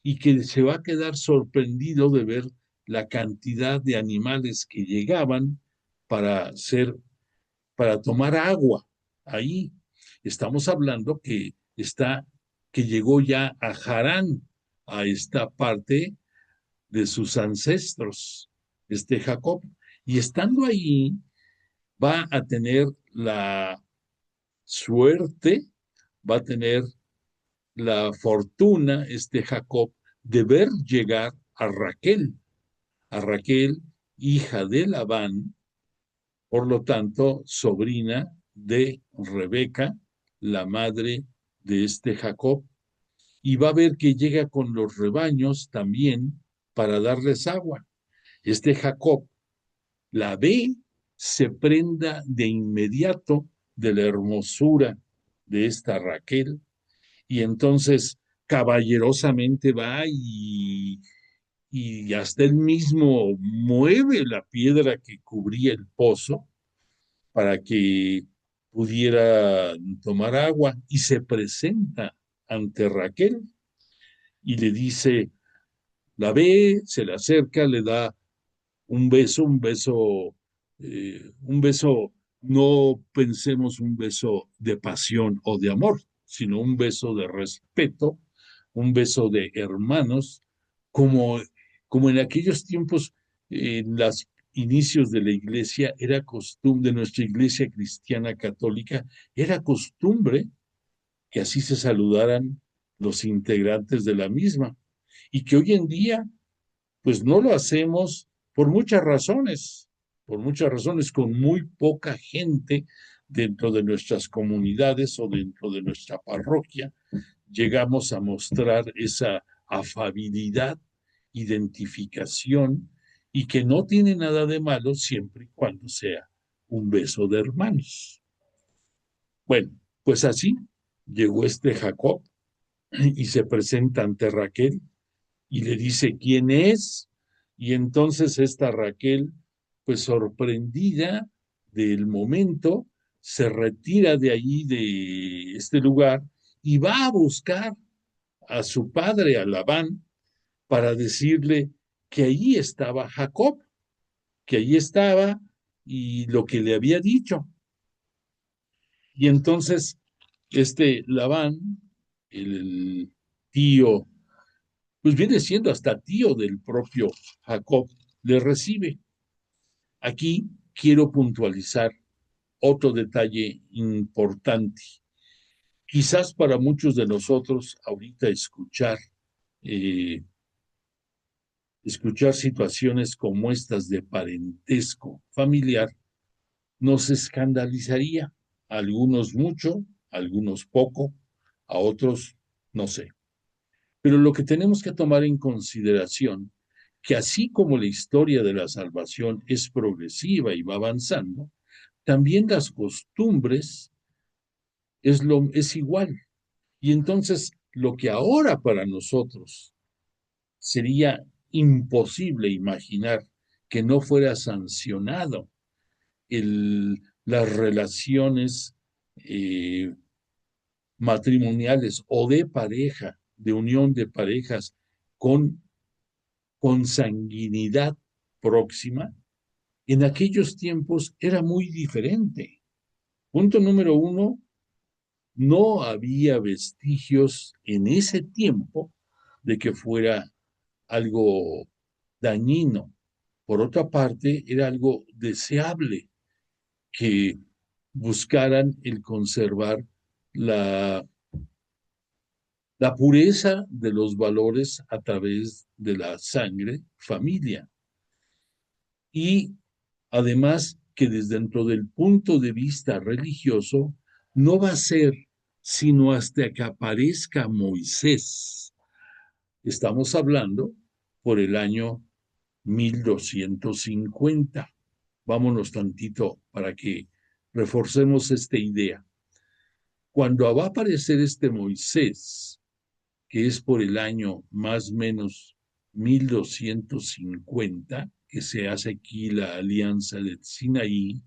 y que se va a quedar sorprendido de ver la cantidad de animales que llegaban para para tomar agua. Ahí estamos hablando que llegó ya a Harán, a esta parte de sus ancestros, este Jacob. Y estando ahí, va a tener la suerte, va a tener la fortuna, este Jacob, de ver llegar a Raquel, hija de Labán, por lo tanto, sobrina de Rebeca, la madre de este Jacob, y va a ver que llega con los rebaños también para darles agua. Este Jacob la ve, se prenda de inmediato de la hermosura de esta Raquel, y entonces caballerosamente va y hasta él mismo mueve la piedra que cubría el pozo para que pudiera tomar agua, y se presenta ante Raquel y le dice, la ve, se le acerca, le da un beso, no pensemos un beso de pasión o de amor, sino un beso de respeto, un beso de hermanos, como, como en aquellos tiempos, en los inicios de la iglesia, era costumbre, de nuestra iglesia cristiana católica, era costumbre que así se saludaran los integrantes de la misma, y que hoy en día pues no lo hacemos por muchas razones, con muy poca gente dentro de nuestras comunidades o dentro de nuestra parroquia, llegamos a mostrar esa afabilidad, identificación, y que no tiene nada de malo siempre y cuando sea un beso de hermanos. Bueno, pues así llegó este Jacob y se presenta ante Raquel y le dice quién es, y entonces esta Raquel, pues sorprendida del momento, se retira de allí, de este lugar, y va a buscar a su padre, a Labán, para decirle que allí estaba Jacob, que allí estaba y lo que le había dicho. Y entonces este Labán, el tío, pues viene siendo hasta tío del propio Jacob, le recibe. Aquí quiero puntualizar otro detalle importante. Quizás para muchos de nosotros ahorita eh, escuchar situaciones como estas de parentesco familiar nos escandalizaría. A algunos mucho, a algunos poco, a otros no sé. Pero lo que tenemos que tomar en consideración, que así como la historia de la salvación es progresiva y va avanzando, también las costumbres es igual. Y entonces lo que ahora para nosotros sería imposible imaginar que no fuera sancionado las relaciones eh, matrimoniales o de pareja, de unión de parejas con consanguinidad próxima, en aquellos tiempos era muy diferente. Punto número uno, no había vestigios en ese tiempo de que fuera algo dañino. Por otra parte, era algo deseable que buscaran el conservar la, la pureza de los valores a través de la sangre familia. Y además que desde dentro del punto de vista religioso, no va a ser sino hasta que aparezca Moisés. Estamos hablando por el año 1250. Vámonos tantito para que reforcemos esta idea. Cuando va a aparecer este Moisés, que es por el año más o menos 1250, que se hace aquí la alianza de Sinaí,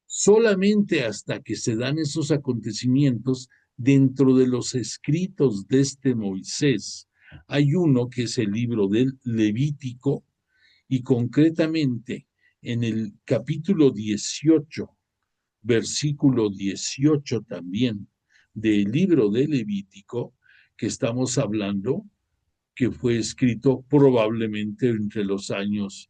solamente hasta que se dan esos acontecimientos dentro de los escritos de este Moisés. Hay uno que es el libro del Levítico, y concretamente en el capítulo 18, versículo 18 también del libro de Levítico, que estamos hablando, que fue escrito probablemente entre los años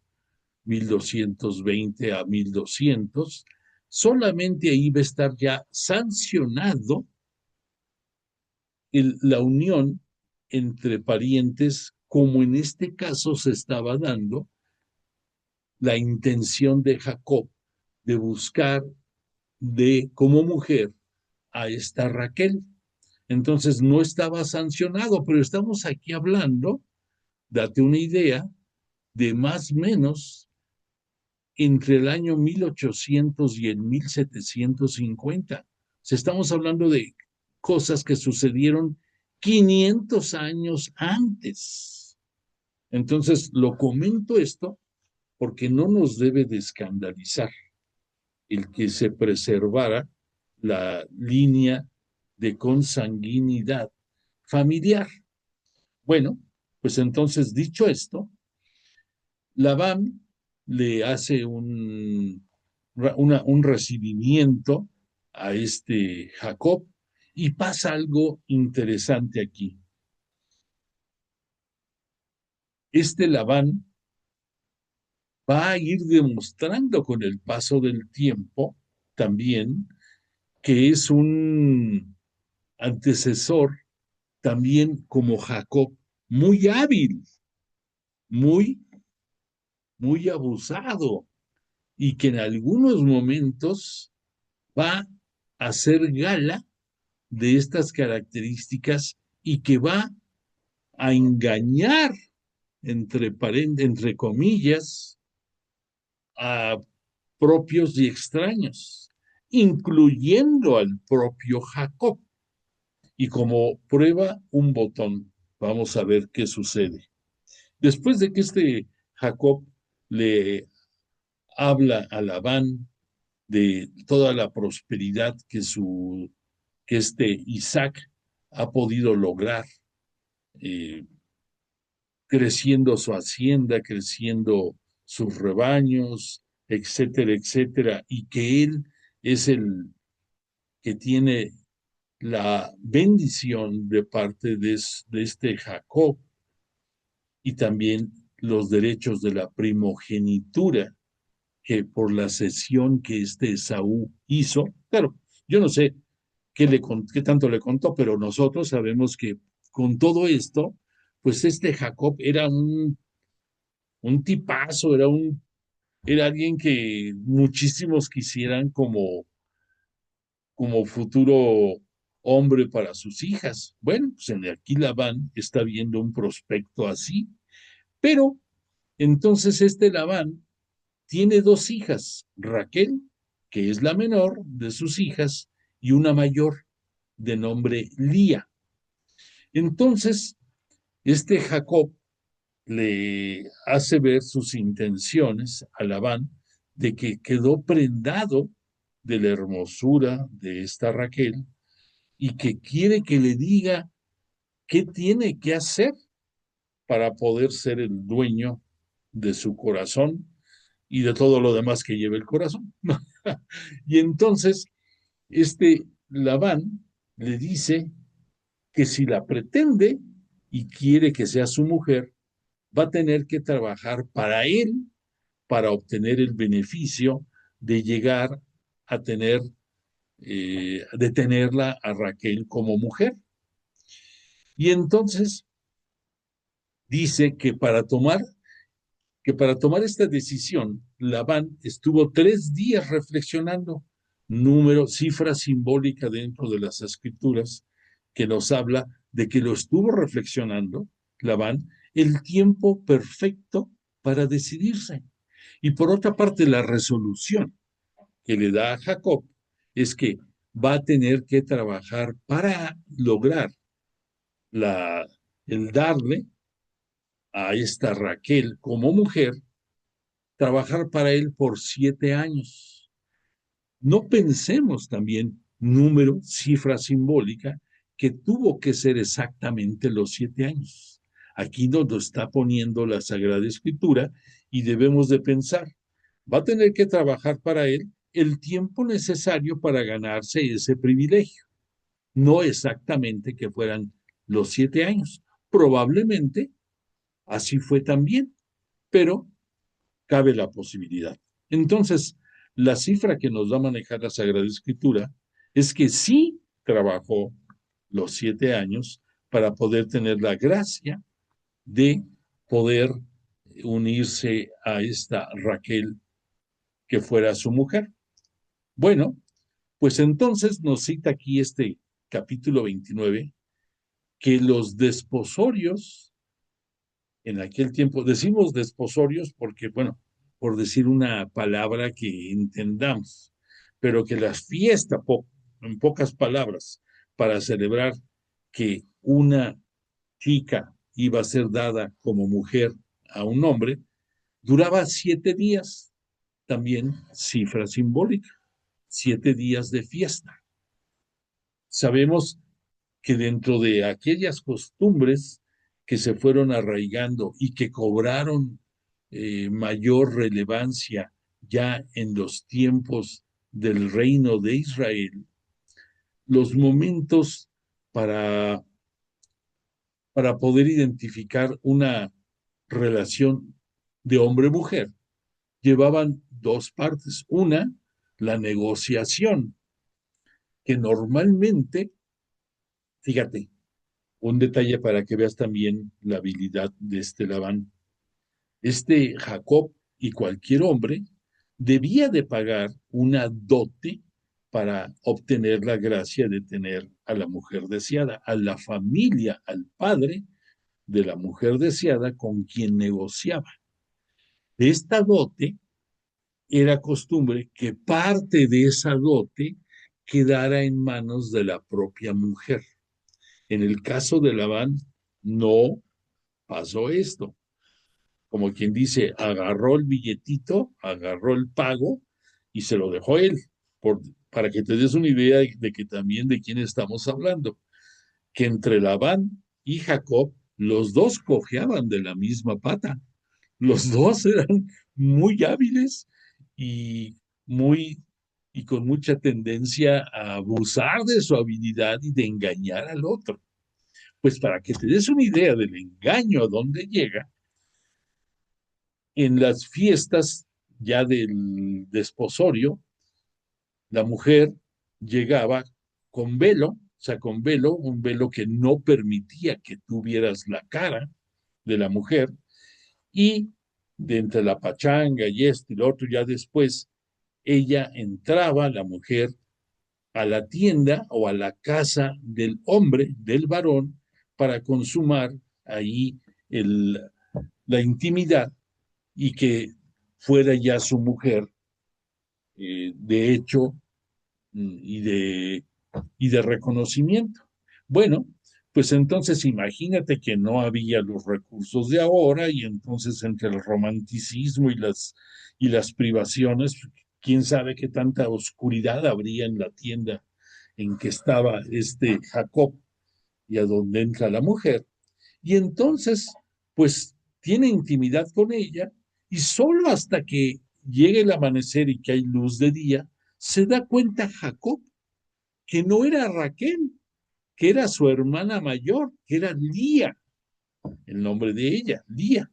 1220 a 1200, solamente ahí va a estar ya sancionado la unión entre parientes, como en este caso se estaba dando la intención de Jacob de buscar como mujer a esta Raquel. Entonces no estaba sancionado, pero estamos aquí hablando, date una idea, de más o menos entre el año 1800 y el 1750. Estamos hablando de cosas que sucedieron 500 años antes. Entonces, lo comento esto porque no nos debe de escandalizar el que se preservara la línea de consanguinidad familiar. Bueno, pues entonces, dicho esto, Labán le hace un recibimiento a este Jacob, Y pasa algo interesante aquí. Este Labán va a ir demostrando con el paso del tiempo también que es un antecesor también como Jacob, muy hábil, muy, muy abusado y que en algunos momentos va a hacer gala de estas características y que va a engañar, entre comillas, a propios y extraños, incluyendo al propio Jacob. Y como prueba un botón, vamos a ver qué sucede. Después de que este Jacob le habla a Labán de toda la prosperidad que este Isaac ha podido lograr, eh, creciendo su hacienda, creciendo sus rebaños, etcétera, etcétera, y que él es el que tiene la bendición de parte de este Jacob y también los derechos de la primogenitura que por la cesión que este Esaú hizo. Claro, yo no sé qué tanto le contó, pero nosotros sabemos que con todo esto, pues este Jacob era un tipazo, era alguien que muchísimos quisieran como futuro hombre para sus hijas. Bueno, pues en aquí Labán está viendo un prospecto así, pero entonces este Labán tiene dos hijas, Raquel, que es la menor de sus hijas, y una mayor de nombre Lía. Entonces, este Jacob le hace ver sus intenciones a Labán de que quedó prendado de la hermosura de esta Raquel y que quiere que le diga qué tiene que hacer para poder ser el dueño de su corazón y de todo lo demás que lleva el corazón. Y entonces, este Labán le dice que si la pretende y quiere que sea su mujer, va a tener que trabajar para él para obtener el beneficio de llegar a de tenerla a Raquel como mujer. Y entonces dice que para tomar esta decisión, Labán estuvo 3 días reflexionando, cifra simbólica dentro de las escrituras, que nos habla de que lo estuvo reflexionando, Labán, el tiempo perfecto para decidirse. Y por otra parte, la resolución que le da a Jacob es que va a tener que trabajar para lograr la, el darle a esta Raquel como mujer, trabajar para él por 7 años. No pensemos también cifra simbólica, que tuvo que ser exactamente los 7 años. Aquí nos lo está poniendo la Sagrada Escritura y debemos de pensar, va a tener que trabajar para él el tiempo necesario para ganarse ese privilegio. No exactamente que fueran los 7 años. Probablemente así fue también, pero cabe la posibilidad. Entonces, la cifra que nos va a manejar la Sagrada Escritura es que sí trabajó los 7 años para poder tener la gracia de poder unirse a esta Raquel que fuera su mujer. Bueno, pues entonces nos cita aquí este capítulo 29, que los desposorios en aquel tiempo, decimos desposorios porque, bueno, por decir una palabra que entendamos, pero que las fiestas, en pocas palabras, para celebrar que una chica iba a ser dada como mujer a un hombre, duraba 7 días, también cifra simbólica, 7 días de fiesta. Sabemos que dentro de aquellas costumbres que se fueron arraigando y que cobraron mayor relevancia ya en los tiempos del reino de Israel, los momentos para, para poder identificar una relación de hombre-mujer llevaban dos partes. Una, la negociación, que normalmente, fíjate, un detalle para que veas también la habilidad de este Labán. Este Jacob y cualquier hombre debía de pagar una dote para obtener la gracia de tener a la mujer deseada, a la familia, al padre de la mujer deseada con quien negociaba. De esta dote era costumbre que parte de esa dote quedara en manos de la propia mujer. En el caso de Labán, no pasó esto. Como quien dice, agarró el billetito, agarró el pago y se lo dejó él, por, para que te des una idea de que también de quién estamos hablando, que entre Labán y Jacob, los dos cojeaban de la misma pata, los dos eran muy hábiles y muy y con mucha tendencia a abusar de su habilidad y de engañar al otro. Pues para que te des una idea del engaño a dónde llega, en las fiestas ya del desposorio, la mujer llegaba con velo, o sea, con velo, un velo que no permitía que tú vieras la cara de la mujer, y de entre la pachanga y esto y lo otro, ya después ella entraba, la mujer, a la tienda o a la casa del hombre, del varón, para consumar ahí la intimidad y que fuera ya su mujer, de hecho y de reconocimiento. Bueno, pues entonces imagínate que no había los recursos de ahora y entonces entre el romanticismo y las privaciones, quién sabe qué tanta oscuridad habría en la tienda en que estaba este Jacob y a donde entra la mujer. Y entonces, pues tiene intimidad con ella y solo hasta que llegue el amanecer y que hay luz de día, se da cuenta Jacob que no era Raquel, que era su hermana mayor, que era Lía, el nombre de ella, Lía.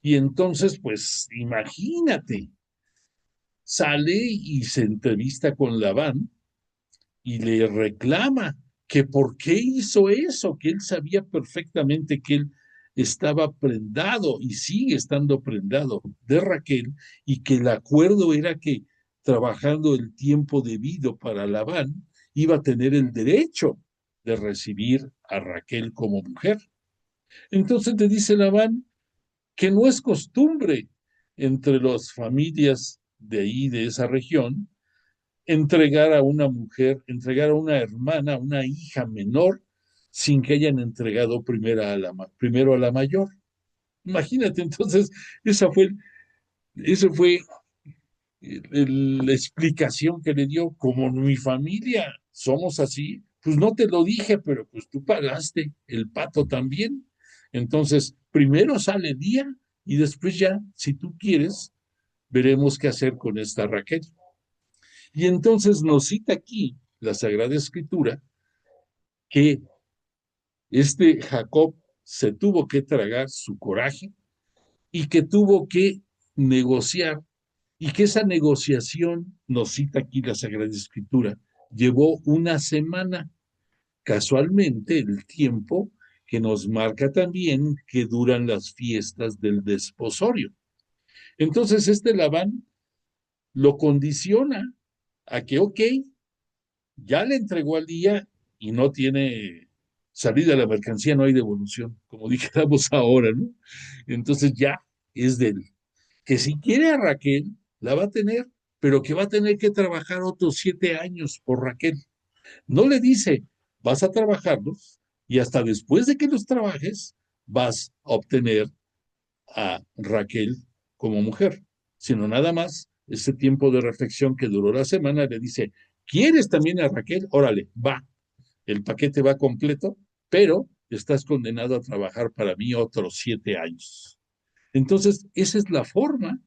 Y entonces, pues imagínate, sale y se entrevista con Labán y le reclama que por qué hizo eso, que él sabía perfectamente que él estaba prendado y sigue estando prendado de Raquel y que el acuerdo era que trabajando el tiempo debido para Labán iba a tener el derecho de recibir a Raquel como mujer. Entonces te dice Labán que no es costumbre entre las familias de ahí, de esa región, entregar a una mujer, entregar a una hermana, a una hija menor, sin que hayan entregado primero a la mayor. Imagínate, entonces, esa fue la explicación que le dio. Como mi familia somos así, pues no te lo dije, pero pues tú pagaste el pato también. Entonces, primero sale día y después ya, si tú quieres, veremos qué hacer con esta Raquel. Y entonces nos cita aquí la Sagrada Escritura que este Jacob se tuvo que tragar su coraje y que tuvo que negociar y que esa negociación, nos cita aquí la Sagrada Escritura, llevó una semana, casualmente el tiempo que nos marca también que duran las fiestas del desposorio. Entonces este Labán lo condiciona a que, ok, ya le entregó al día y no tiene salida de la mercancía, no hay devolución, como dijéramos ahora, ¿no? Entonces ya es de él. Que si quiere a Raquel, la va a tener, pero que va a tener que trabajar otros 7 años por Raquel. No le dice, vas a trabajarlos y hasta después de que los trabajes, vas a obtener a Raquel como mujer, sino nada más ese tiempo de reflexión que duró la semana, le dice, ¿quieres también a Raquel? Órale, va, el paquete va completo, pero estás condenado a trabajar para mí otros 7 años. Entonces, esa es la forma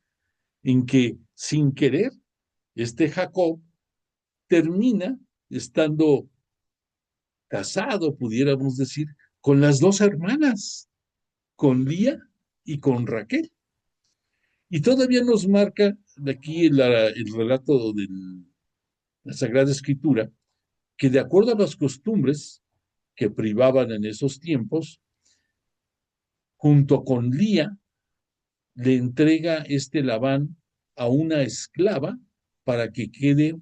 en que, sin querer, este Jacob termina estando casado, pudiéramos decir, con las dos hermanas, con Lía y con Raquel. Y todavía nos marca aquí el relato de la Sagrada Escritura, que de acuerdo a las costumbres que privaban en esos tiempos, junto con Lía, le entrega Labán a una esclava para que quede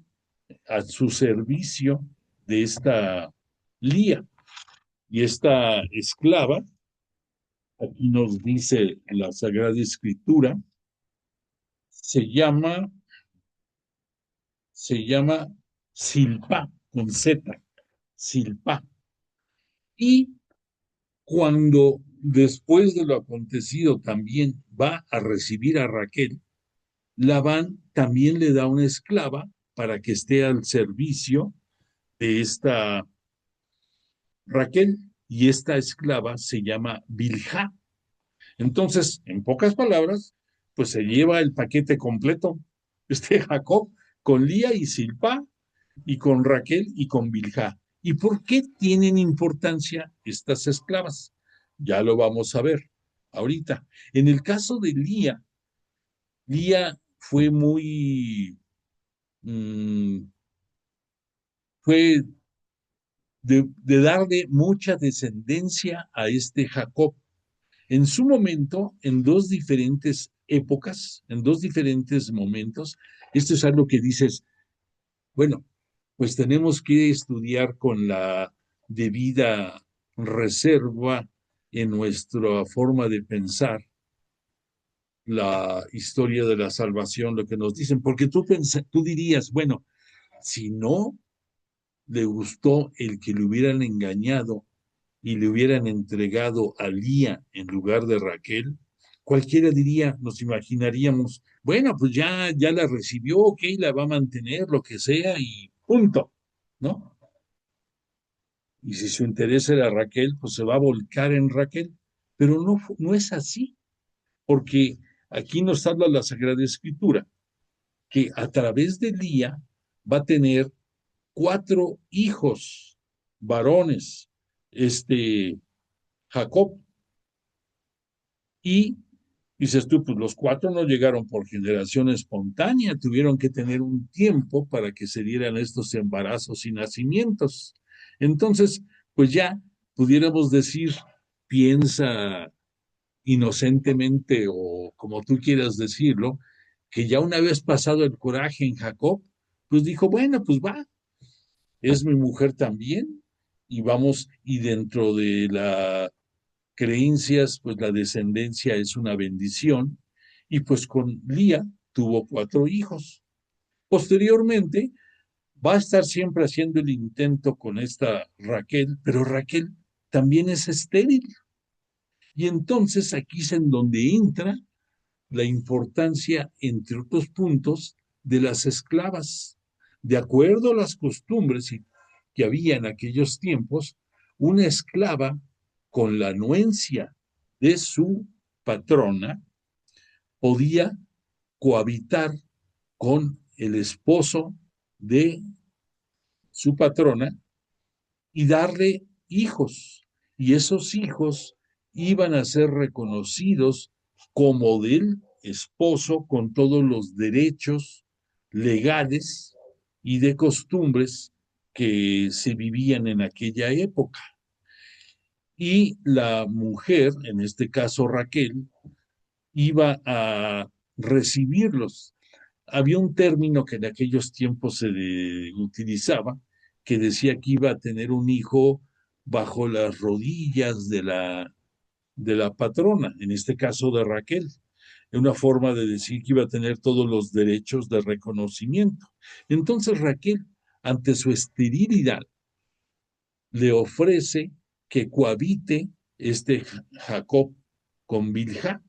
a su servicio de esta Lía. Y esta esclava, aquí nos dice la Sagrada Escritura, se llama Silpá, con Z, Silpá. Y cuando después de lo acontecido también va a recibir a Raquel, Labán también le da una esclava para que esté al servicio de esta Raquel, y esta esclava se llama Bilhá. Entonces, en pocas palabras, pues se lleva el paquete completo, Jacob, con Lía y Silpá, y con Raquel y con Bilhá. ¿Y por qué tienen importancia estas esclavas? Ya lo vamos a ver ahorita. En el caso de Lía, Lía fue fue de darle mucha descendencia a Jacob. En su momento, en dos diferentes épocas, en dos diferentes momentos, esto es algo que dices, bueno, pues tenemos que estudiar con la debida reserva en nuestra forma de pensar la historia de la salvación, lo que nos dicen, porque tú dirías, bueno, si no le gustó el que le hubieran engañado y le hubieran entregado a Lía en lugar de Raquel, cualquiera diría, nos imaginaríamos, bueno, pues ya la recibió, ok, la va a mantener, lo que sea, y punto, ¿no? Y si su interés era Raquel, pues se va a volcar en Raquel. Pero no es así, porque aquí nos habla la Sagrada Escritura, que a través de Lía va a tener 4 hijos varones, Jacob. Y dices tú, pues los 4 no llegaron por generación espontánea, tuvieron que tener un tiempo para que se dieran estos embarazos y nacimientos. Entonces, pues ya pudiéramos decir, piensa inocentemente o como tú quieras decirlo, que ya una vez pasado el coraje en Jacob, pues dijo, bueno, pues va, es mi mujer también, y vamos, y dentro de las creencias, pues la descendencia es una bendición, y pues con Lía tuvo 4 hijos. Posteriormente, va a estar siempre haciendo el intento con esta Raquel, pero Raquel también es estéril. Y entonces aquí es en donde entra la importancia, entre otros puntos, de las esclavas. De acuerdo a las costumbres que había en aquellos tiempos, una esclava con la anuencia de su patrona podía cohabitar con el esposo de su patrona y darle hijos. Y esos hijos iban a ser reconocidos como del esposo con todos los derechos legales y de costumbres que se vivían en aquella época. Y la mujer, en este caso Raquel, iba a recibirlos. Había un término que en aquellos tiempos se utilizaba, que decía que iba a tener un hijo bajo las rodillas de la patrona, en este caso de Raquel. Una forma de decir que iba a tener todos los derechos de reconocimiento. Entonces Raquel, ante su esterilidad, le ofrece que cohabite Jacob con Bilhá,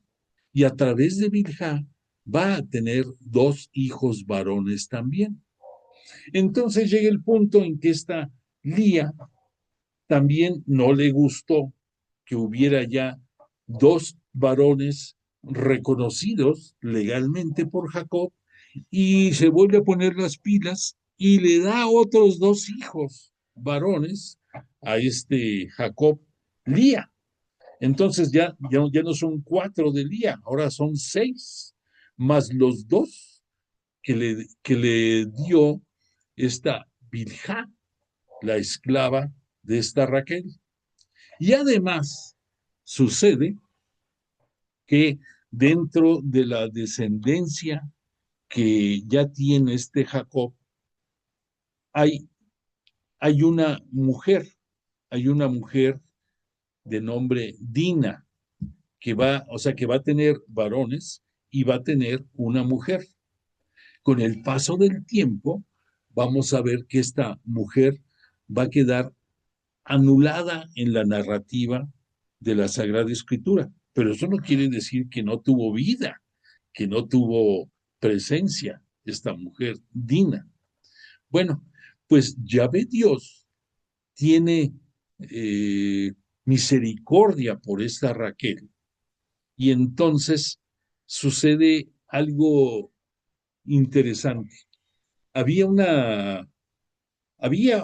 y a través de Bilhá va a tener 2 hijos varones también. Entonces llega el punto en que esta Lía también no le gustó que hubiera ya 2 varones reconocidos legalmente por Jacob, y se vuelve a poner las pilas y le da otros 2 hijos varones a Jacob Lía. Entonces ya no son 4 de Lía, ahora son 6, más los 2 que le dio esta Bilhá, la esclava de esta Raquel. Y además sucede que dentro de la descendencia que ya tiene Jacob, hay una mujer, de nombre Dina, que va a tener varones y va a tener una mujer. Con el paso del tiempo, vamos a ver que esta mujer va a quedar anulada en la narrativa de la Sagrada Escritura. Pero eso no quiere decir que no tuvo vida, que no tuvo presencia esta mujer, Dina. Bueno, pues Yahvé Dios tiene misericordia por esta Raquel, y entonces sucede algo interesante. Había,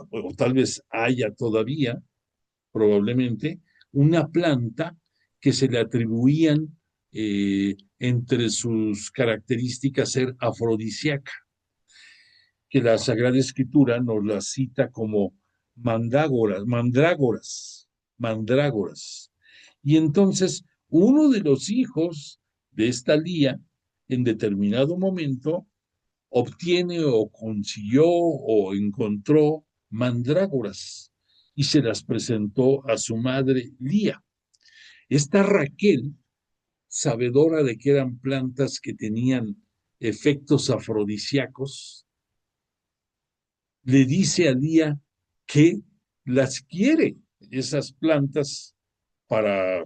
o tal vez haya todavía, probablemente, una planta que se le atribuían entre sus características ser afrodisíaca, que la Sagrada Escritura nos la cita como mandrágoras. Y entonces, uno de los hijos de esta Lía, en determinado momento, obtiene o consiguió o encontró mandrágoras y se las presentó a su madre Lía. Esta Raquel, sabedora de que eran plantas que tenían efectos afrodisíacos, le dice a Lía que las quiere, esas plantas, para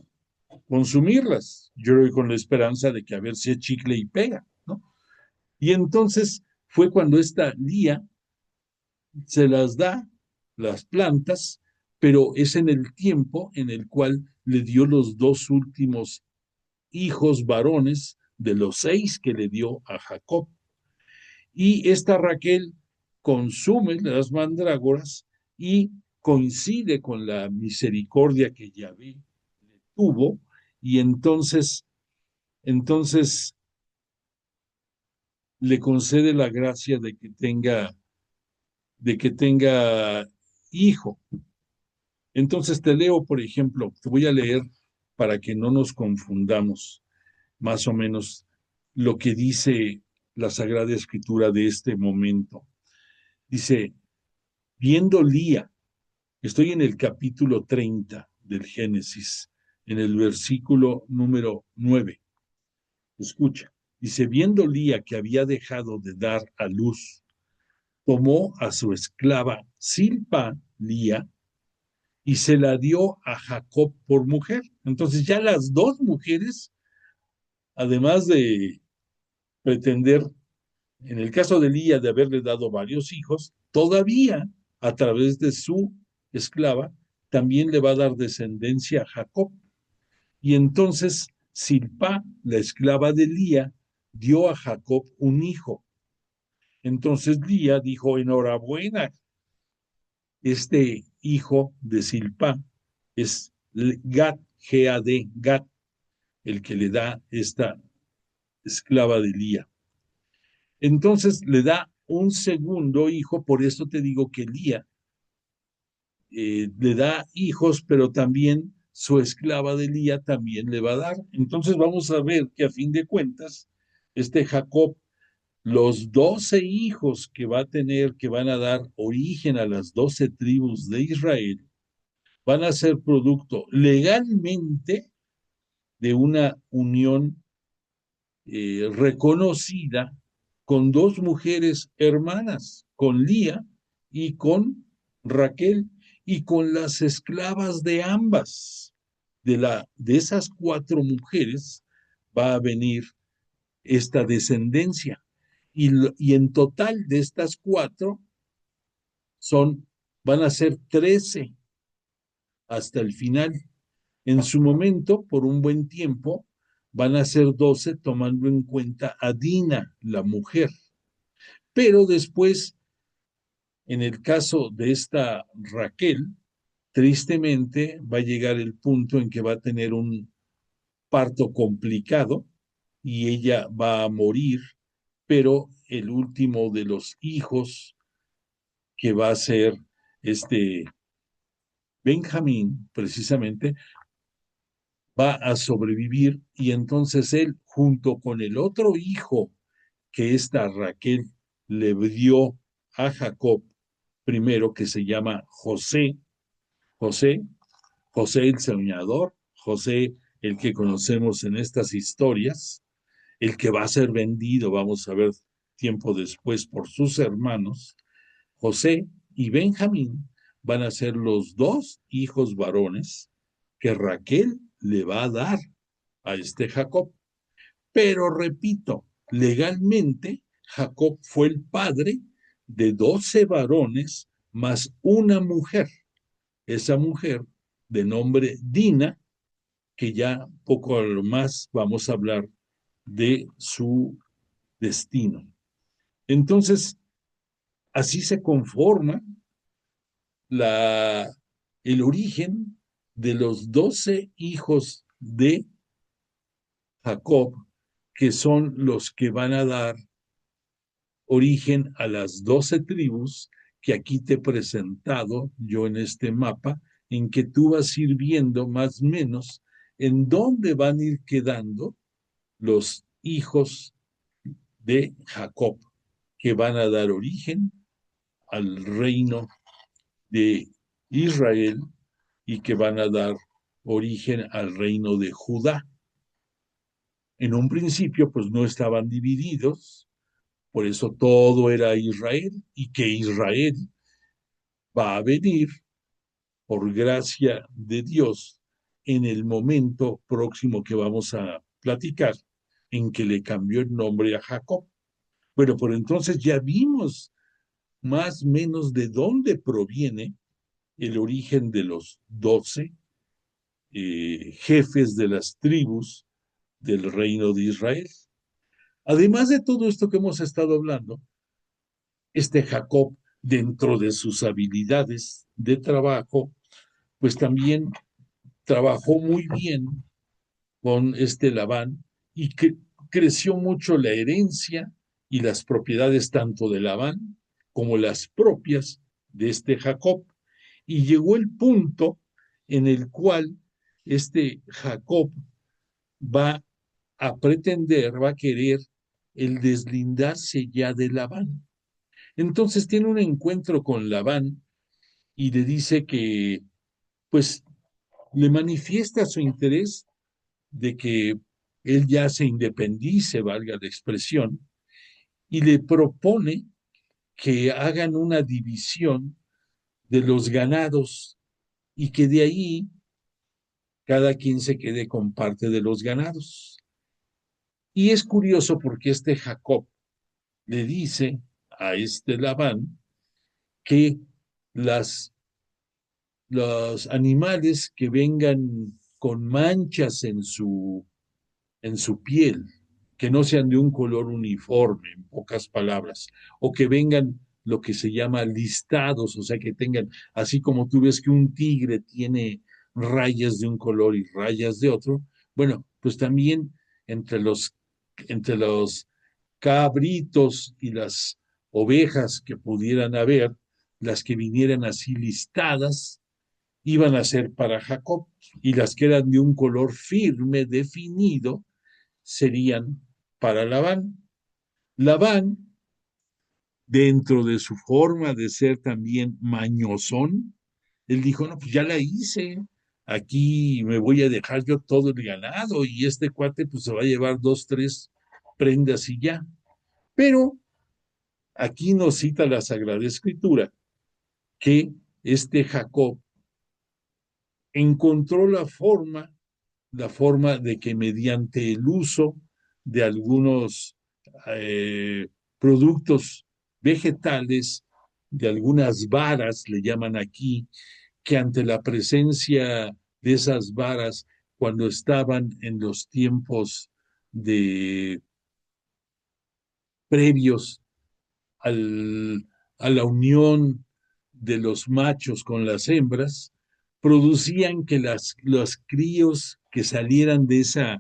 consumirlas. Yo creo con la esperanza de que a ver si es chicle y pega, ¿no? Y entonces fue cuando esta Lía se las da, las plantas, pero es en el tiempo en el cual le dio los 2 últimos hijos varones de los 6 que le dio a Jacob. Y esta Raquel consume las mandrágoras y coincide con la misericordia que Yahvé le tuvo, y entonces le concede la gracia de que tenga hijo. Entonces te leo, por ejemplo, te voy a leer para que no nos confundamos, más o menos lo que dice la Sagrada Escritura de este momento. Dice, viendo Lía, estoy en el capítulo 30 del Génesis, en el versículo número 9. Escucha, dice, viendo Lía que había dejado de dar a luz, tomó a su esclava Silpa, Lía, y se la dio a Jacob por mujer. Entonces ya las 2 mujeres, además de pretender, en el caso de Lía, de haberle dado varios hijos, todavía a través de su esclava también le va a dar descendencia a Jacob. Y entonces Silpa, la esclava de Lía, dio a Jacob un hijo. Entonces Lía dijo, enhorabuena, este hijo de Silpa es Gad, G-A-D, Gad, el que le da esta esclava de Lía. Entonces le da un segundo hijo, por eso te digo que Lía le da hijos, pero también su esclava de Lía también le va a dar. Entonces vamos a ver que a fin de cuentas, Jacob, los 12 hijos que va a tener, que van a dar origen a las 12 tribus de Israel, van a ser producto legalmente de una unión reconocida con 2 mujeres hermanas, con Lía y con Raquel, y con las esclavas de ambas. De esas 4 mujeres va a venir esta descendencia. Y en total de estas 4 van a ser 13 hasta el final. En su momento, por un buen tiempo, van a ser 12 tomando en cuenta a Dina, la mujer. Pero después En el caso de esta Raquel, tristemente va a llegar el punto en que va a tener un parto complicado y ella va a morir, pero el último de los hijos, que va a ser este Benjamín, precisamente, va a sobrevivir, y entonces él, junto con el otro hijo que esta Raquel le dio a Jacob, primero, que se llama José, José, José el soñador, José el que conocemos en estas historias, el que va a ser vendido, vamos a ver tiempo después, por sus hermanos. José y Benjamín van a ser los dos hijos varones que Raquel le va a dar a este Jacob. Pero repito, legalmente Jacob fue el padre de 12 varones más una mujer. Esa mujer, de nombre Dina, que ya poco más vamos a hablar de su destino. Entonces, así se conforma la, el origen de los 12 hijos de Jacob, que son los que van a dar origen a las 12 tribus que aquí te he presentado yo en este mapa, en que tú vas a ir viendo más o menos en dónde van a ir quedando los hijos de Jacob, que van a dar origen al reino de Israel y que van a dar origen al reino de Judá. En un principio, pues no estaban divididos, por eso todo era Israel, y que Israel va a venir por gracia de Dios en el momento próximo que vamos a platicar, en que le cambió el nombre a Jacob. Bueno, por entonces ya vimos más o menos de dónde proviene el origen de los 12 jefes de las tribus del reino de Israel. Además de todo esto que hemos estado hablando, este Jacob, dentro de sus habilidades de trabajo, pues también trabajó muy bien con este Labán, y creció mucho la herencia y las propiedades tanto de Labán como las propias de este Jacob. Y llegó el punto en el cual este Jacob va a pretender, va a querer el deslindarse ya de Labán. Entonces tiene un encuentro con Labán y le dice que, pues, le manifiesta su interés de que él ya se independice, valga la expresión, y le propone que hagan una división de los ganados y que de ahí cada quien se quede con parte de los ganados. Y es curioso porque este Jacob le dice a este Labán que las, los animales que vengan con manchas en su piel, que no sean de un color uniforme, en pocas palabras, o que vengan lo que se llama listados, o sea, que tengan, así como tú ves que un tigre tiene rayas de un color y rayas de otro, bueno, pues también entre los, entre los cabritos y las ovejas que pudieran haber, las que vinieran así listadas, iban a ser para Jacob, y las que eran de un color firme, definido, serían para Labán. Labán, dentro de su forma de ser también mañosón, él dijo, no, pues ya la hice, aquí me voy a dejar yo todo el ganado, y este cuate pues se va a llevar dos, tres prendas y ya. Pero aquí nos cita la Sagrada Escritura que este Jacob encontró la forma de que mediante el uso de algunos productos vegetales, de algunas varas, le llaman aquí, que ante la presencia de esas varas, cuando estaban en los tiempos de previos al, a la unión de los machos con las hembras, producían que los críos que salieran de ese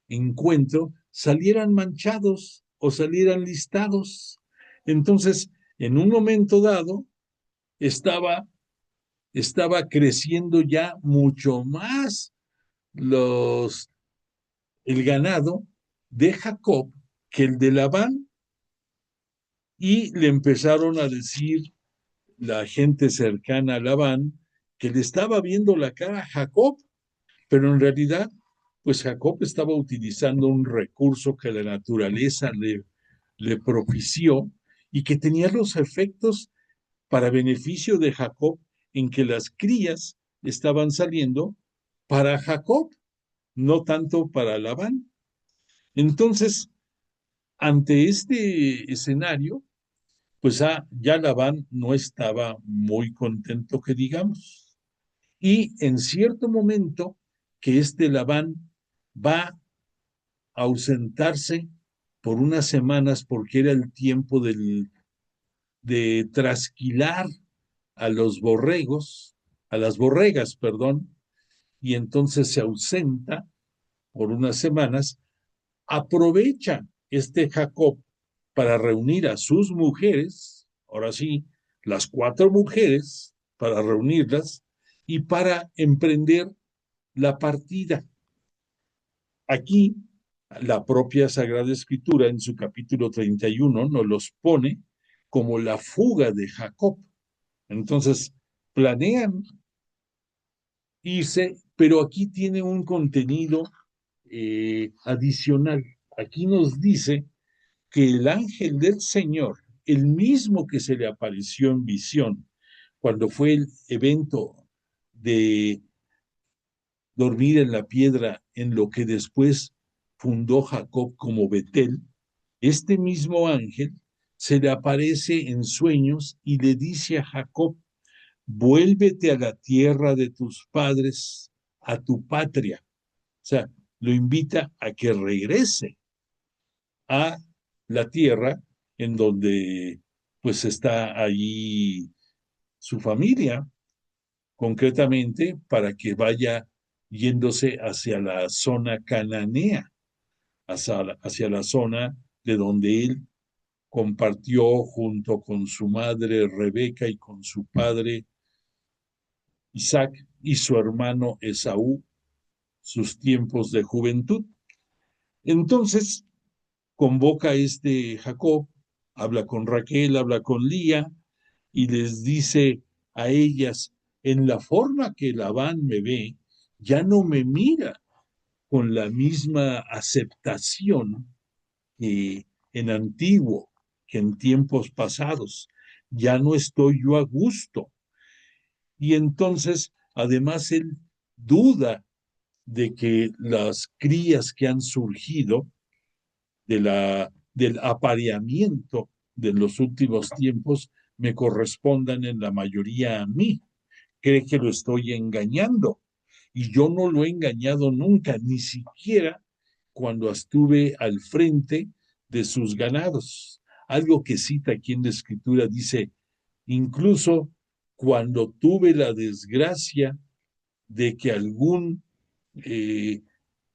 encuentro salieran manchados o salieran listados. Entonces, en un momento dado, estaba, estaba creciendo ya mucho más los, el ganado de Jacob que el de Labán, y le empezaron a decir la gente cercana a Labán que le estaba viendo la cara a Jacob, pero en realidad, pues Jacob estaba utilizando un recurso que la naturaleza le propició y que tenía los efectos para beneficio de Jacob, en que las crías estaban saliendo para Jacob, no tanto para Labán. Entonces, ante este escenario, pues ya Labán no estaba muy contento, que digamos. Y en cierto momento que este Labán va a ausentarse por unas semanas porque era el tiempo de trasquilar a los borregos, a las borregas, perdón, y entonces se ausenta por unas semanas, aprovecha este Jacob para reunir a sus mujeres, ahora sí, las 4 mujeres, para reunirlas y para emprender la partida. Aquí, la propia Sagrada Escritura, en su capítulo 31, nos los pone como la fuga de Jacob. Entonces, planean irse, pero aquí tiene un contenido adicional. Aquí nos dice que el ángel del Señor, el mismo que se le apareció en visión cuando fue el evento de dormir en la piedra en lo que después fundó Jacob como Betel, este mismo ángel se le aparece en sueños y le dice a Jacob: vuélvete a la tierra de tus padres, a tu patria. O sea, lo invita a que regrese a la tierra en donde pues está allí su familia, concretamente para que vaya yéndose hacia la zona cananea, hacia la zona de donde él compartió junto con su madre Rebeca y con su padre Isaac y su hermano Esaú sus tiempos de juventud. Entonces convoca a este Jacob, habla con Raquel, habla con Lía y les dice a ellas: en la forma que Labán me ve, ya no me mira con la misma aceptación que en antiguo, que en tiempos pasados. Ya no estoy yo a gusto. Y entonces, además, él duda de que las crías que han surgido del apareamiento de los últimos tiempos me correspondan en la mayoría a mí. Cree que lo estoy engañando. Y yo no lo he engañado nunca, ni siquiera cuando estuve al frente de sus ganados. Algo que cita aquí en la escritura dice: incluso cuando tuve la desgracia de que algún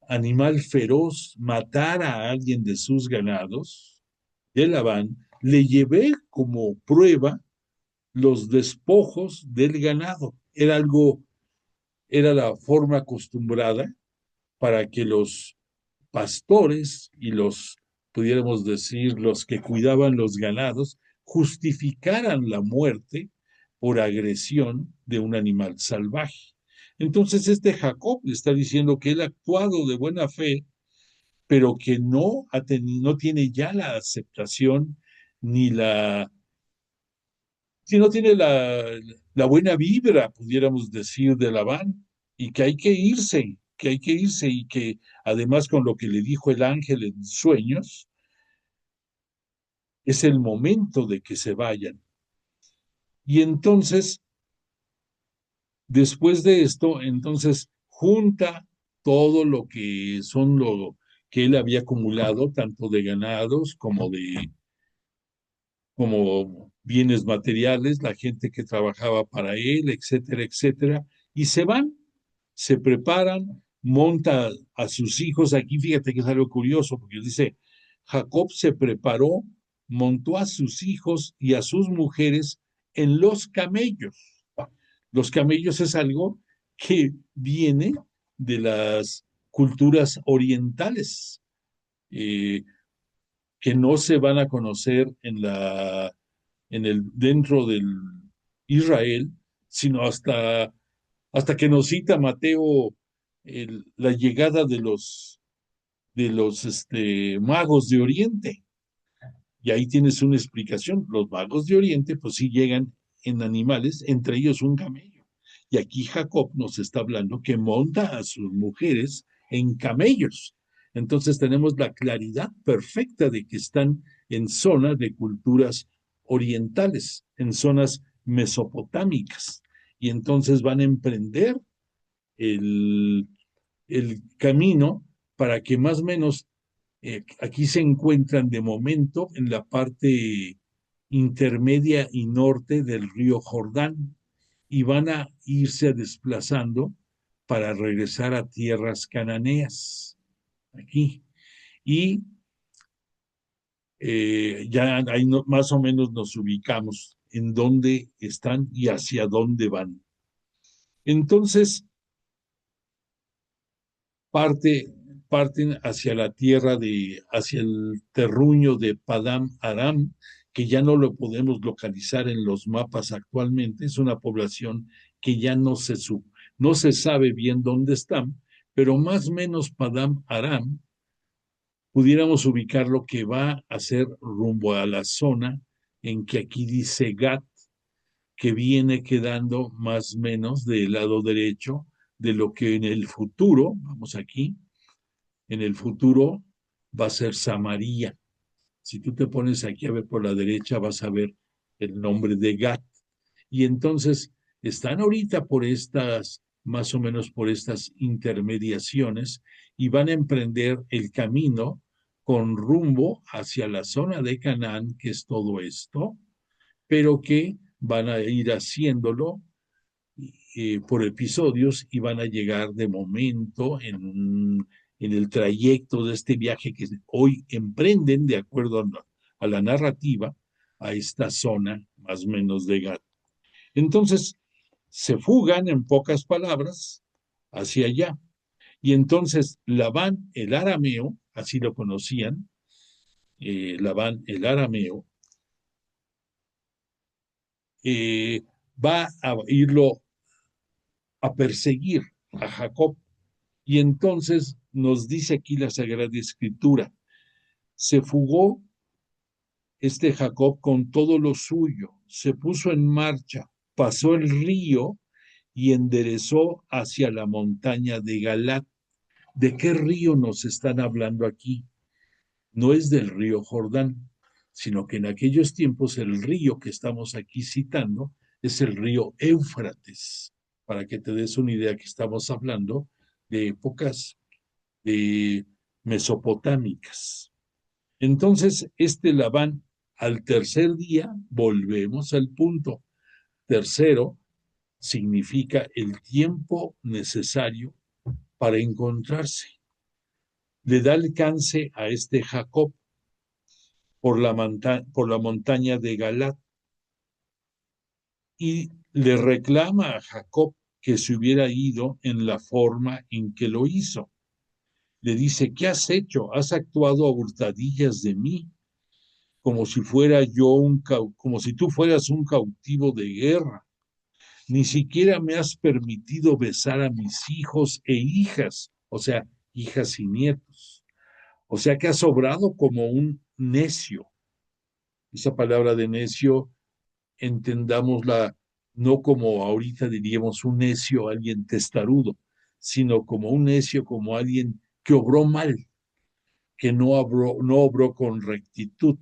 animal feroz matara a alguien de sus ganados, de Labán, le llevé como prueba los despojos del ganado. Era la forma acostumbrada para que los pastores y pudiéramos decir, los que cuidaban los ganados, justificaran la muerte por agresión de un animal salvaje. Entonces este Jacob le está diciendo que él ha actuado de buena fe, pero que no tiene ya la aceptación ni si no tiene la buena vibra, pudiéramos decir, de Labán, y que hay que irse, y que además con lo que le dijo el ángel en sueños, es el momento de que se vayan. Y entonces, después de esto, entonces junta todo lo que son lo que él había acumulado, tanto de ganados como bienes materiales, la gente que trabajaba para él, etcétera, etcétera, y se van, se preparan, monta a sus hijos. Aquí fíjate que es algo curioso, porque dice, Jacob se preparó, montó a sus hijos y a sus mujeres en los camellos. Los camellos es algo que viene de las culturas orientales, eh, que no se van a conocer dentro del Israel, sino hasta que nos cita Mateo la llegada de los magos de Oriente. Y ahí tienes una explicación. Los magos de Oriente, pues sí llegan en animales, entre ellos un camello. Y aquí Jacob nos está hablando que monta a sus mujeres en camellos. Entonces tenemos la claridad perfecta de que están en zonas de culturas orientales, en zonas mesopotámicas. Y entonces van a emprender el, el camino para que más o menos aquí se encuentran de momento en la parte intermedia y norte del río Jordán y van a irse desplazando para regresar a tierras cananeas, aquí. Y ya ahí más o menos nos ubicamos en dónde están y hacia dónde van. Entonces, parten hacia la tierra hacia el terruño de Padam Aram, que ya no lo podemos localizar en los mapas actualmente. Es una población que ya no se sabe bien dónde están, pero más o menos Padam Aram pudiéramos ubicar lo que va a ser rumbo a la zona en que aquí dice Gat, que viene quedando más o menos del lado derecho de lo que en el futuro, vamos aquí, en el futuro va a ser Samaria. Si tú te pones aquí a ver por la derecha, vas a ver el nombre de Gat. Y entonces están ahorita más o menos por estas intermediaciones, y van a emprender el camino con rumbo hacia la zona de Canaán, que es todo esto, pero que van a ir haciéndolo por episodios y van a llegar de momento en el trayecto de este viaje que hoy emprenden, de acuerdo a la narrativa, a esta zona más o menos de Gat. Entonces, se fugan, en pocas palabras, hacia allá. Y entonces Labán el arameo, así lo conocían, Labán el arameo, va a irlo a perseguir a Jacob. Y entonces nos dice aquí la Sagrada Escritura, se fugó este Jacob con todo lo suyo, se puso en marcha, pasó el río y enderezó hacia la montaña de Galat. ¿De qué río nos están hablando aquí? No es del río Jordán, sino que en aquellos tiempos el río que estamos aquí citando es el río Éufrates, para que te des una idea que estamos hablando de épocas mesopotámicas. Entonces, este Labán, al tercer día, volvemos al punto. Tercero significa el tiempo necesario para encontrarse. Le da alcance a este Jacob por la montaña de Galat y le reclama a Jacob que se hubiera ido en la forma en que lo hizo. Le dice, ¿qué has hecho? Has actuado a hurtadillas de mí, como si como si tú fueras un cautivo de guerra. Ni siquiera me has permitido besar a mis hijos e hijas, o sea, hijas y nietos. O sea que has obrado como un necio. Esa palabra de necio, entendámosla no como ahorita diríamos un necio, alguien testarudo, sino como un necio, como alguien que obró mal, que no obró con rectitud,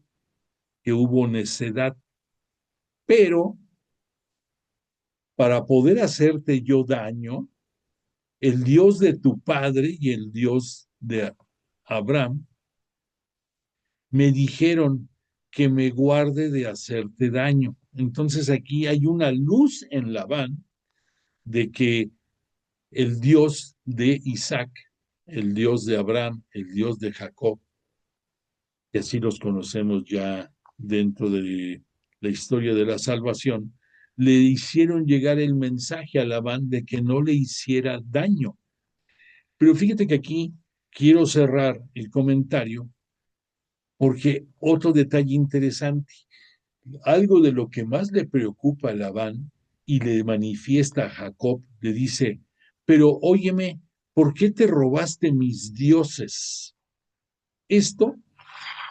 que hubo necedad. Pero para poder hacerte yo daño, el Dios de tu padre y el Dios de Abraham me dijeron que me guarde de hacerte daño. Entonces aquí hay una luz en Labán de que el Dios de Isaac, el Dios de Abraham, el Dios de Jacob, que así los conocemos ya dentro de la historia de la salvación, le hicieron llegar el mensaje a Labán de que no le hiciera daño. Pero fíjate que aquí quiero cerrar el comentario porque otro detalle interesante, algo de lo que más le preocupa a Labán y le manifiesta a Jacob, le dice, pero óyeme, ¿por qué te robaste mis dioses? Esto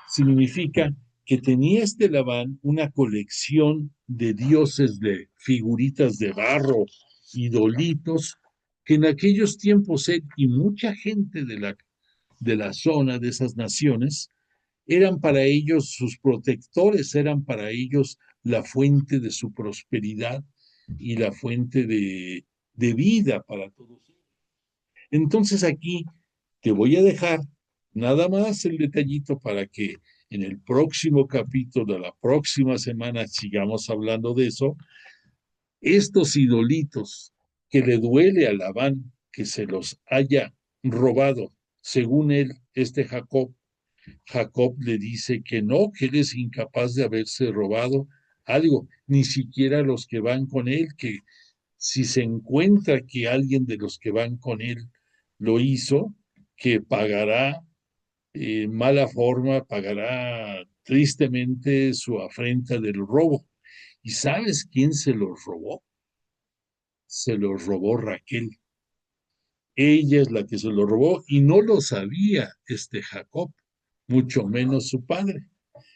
significa que tenía este Labán una colección de dioses, de figuritas de barro, idolitos, que en aquellos tiempos él y mucha gente de la zona, de esas naciones, eran para ellos sus protectores, eran para ellos la fuente de su prosperidad y la fuente de vida para todos. Entonces aquí te voy a dejar nada más el detallito para que en el próximo capítulo de la próxima semana sigamos hablando de eso. Estos idolitos que le duele a Labán que se los haya robado, según él, Jacob, Jacob le dice que no, que él es incapaz de haberse robado algo, ni siquiera los que van con él, que si se encuentra que alguien de los que van con él lo hizo, que pagará mala forma, pagará tristemente su afrenta del robo. ¿Y sabes quién se los robó? Se los robó Raquel. Ella es la que se lo robó y no lo sabía Jacob, mucho menos su padre.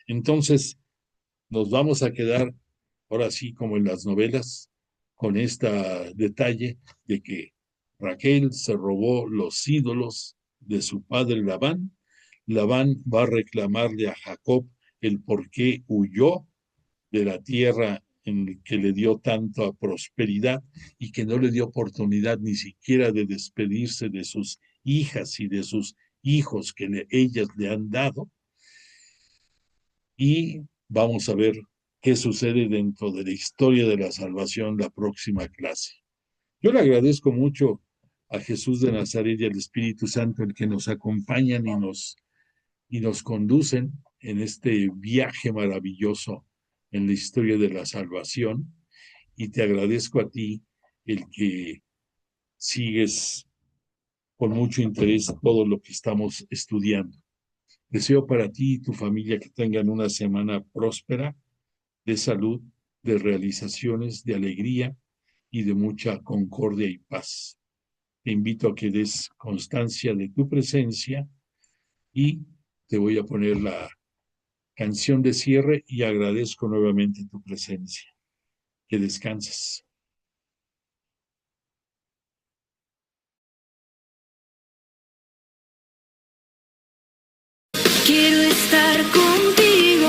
Entonces, nos vamos a quedar, ahora sí, como en las novelas, con este detalle de que Raquel se robó los ídolos de su padre Labán. Labán va a reclamarle a Jacob el por qué huyó de la tierra en que le dio tanta prosperidad y que no le dio oportunidad ni siquiera de despedirse de sus hijas y de sus hijos que ellas le han dado. Y vamos a ver qué sucede dentro de la historia de la salvación la próxima clase. Yo le agradezco mucho a Jesús de Nazaret y al Espíritu Santo el que nos acompañan y nos conducen en este viaje maravilloso en la historia de la salvación, y te agradezco a ti el que sigues con mucho interés todo lo que estamos estudiando. Deseo para ti y tu familia que tengan una semana próspera, de salud, de realizaciones, de alegría y de mucha concordia y paz. Te invito a que des constancia de tu presencia y te voy a poner la canción de cierre y agradezco nuevamente tu presencia. Que descanses. Quiero estar contigo.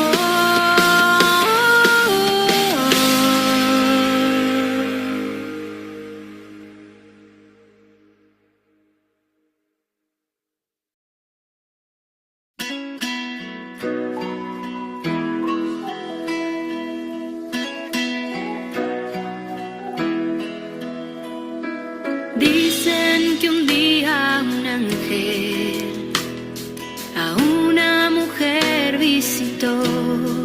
Dicen que un día un ángel a una mujer visitó